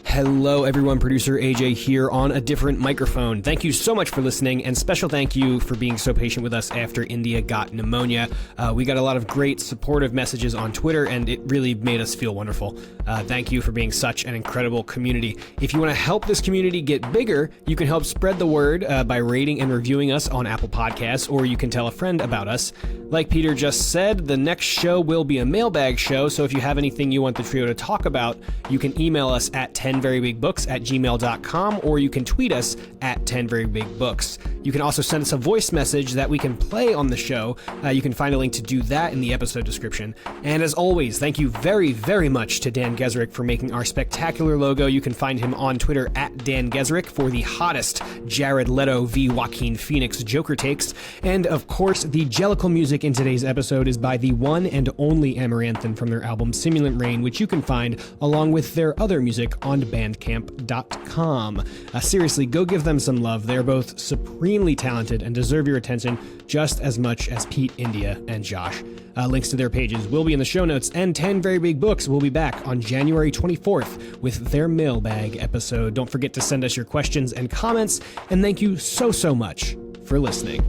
Hello, everyone. Producer AJ here on a different microphone. Thank you so much for listening, and special thank you for being so patient with us after India got pneumonia. We got a lot of great supportive messages on Twitter, and it really made us feel wonderful. Thank you for being such an incredible community. If you want to help this community get bigger, you can help spread the word by rating and reviewing us on Apple Podcasts, or you can tell a friend about us. Like Peter just said, the next show will be a mailbag show, so if you have anything you want the trio to talk about, you can email us at 10verybigbooks@gmail.com, or you can tweet us at 10verybigbooks. You can also send us a voice message that we can play on the show. You can find a link to do that in the episode description. And as always, thank you very, very much to Dan Gesrick for making our spectacular logo. You can find him on Twitter at Dan Gesrick for the hottest Jared Leto v. Joaquin Phoenix Joker takes. And of course, the Jellicle music in today's episode is by the one and only Amaranthin from their album Simulant Rain, which you can find along with their other music on bandcamp.com. Seriously, go give them some love. They're both supremely talented and deserve your attention just as much as Pete, India, and Josh. Links to their pages will be in the show notes, and 10 Very Big Books will be back on January 24th with their mailbag episode. Don't forget to send us your questions and comments, and thank you so, so much for listening.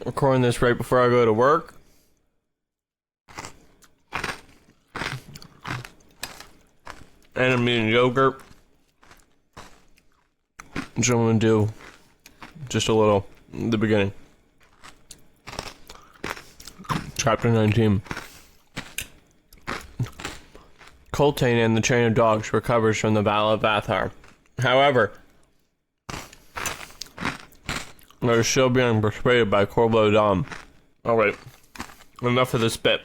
Recording this right before I go to work. And I'm eating yogurt. So I'm going to do just a little at the beginning. Chapter 19. Coltane and the chain of dogs recovers from the Battle of Athar. However, they're still being persuaded by Corvo Dom. Alright, enough of this bit.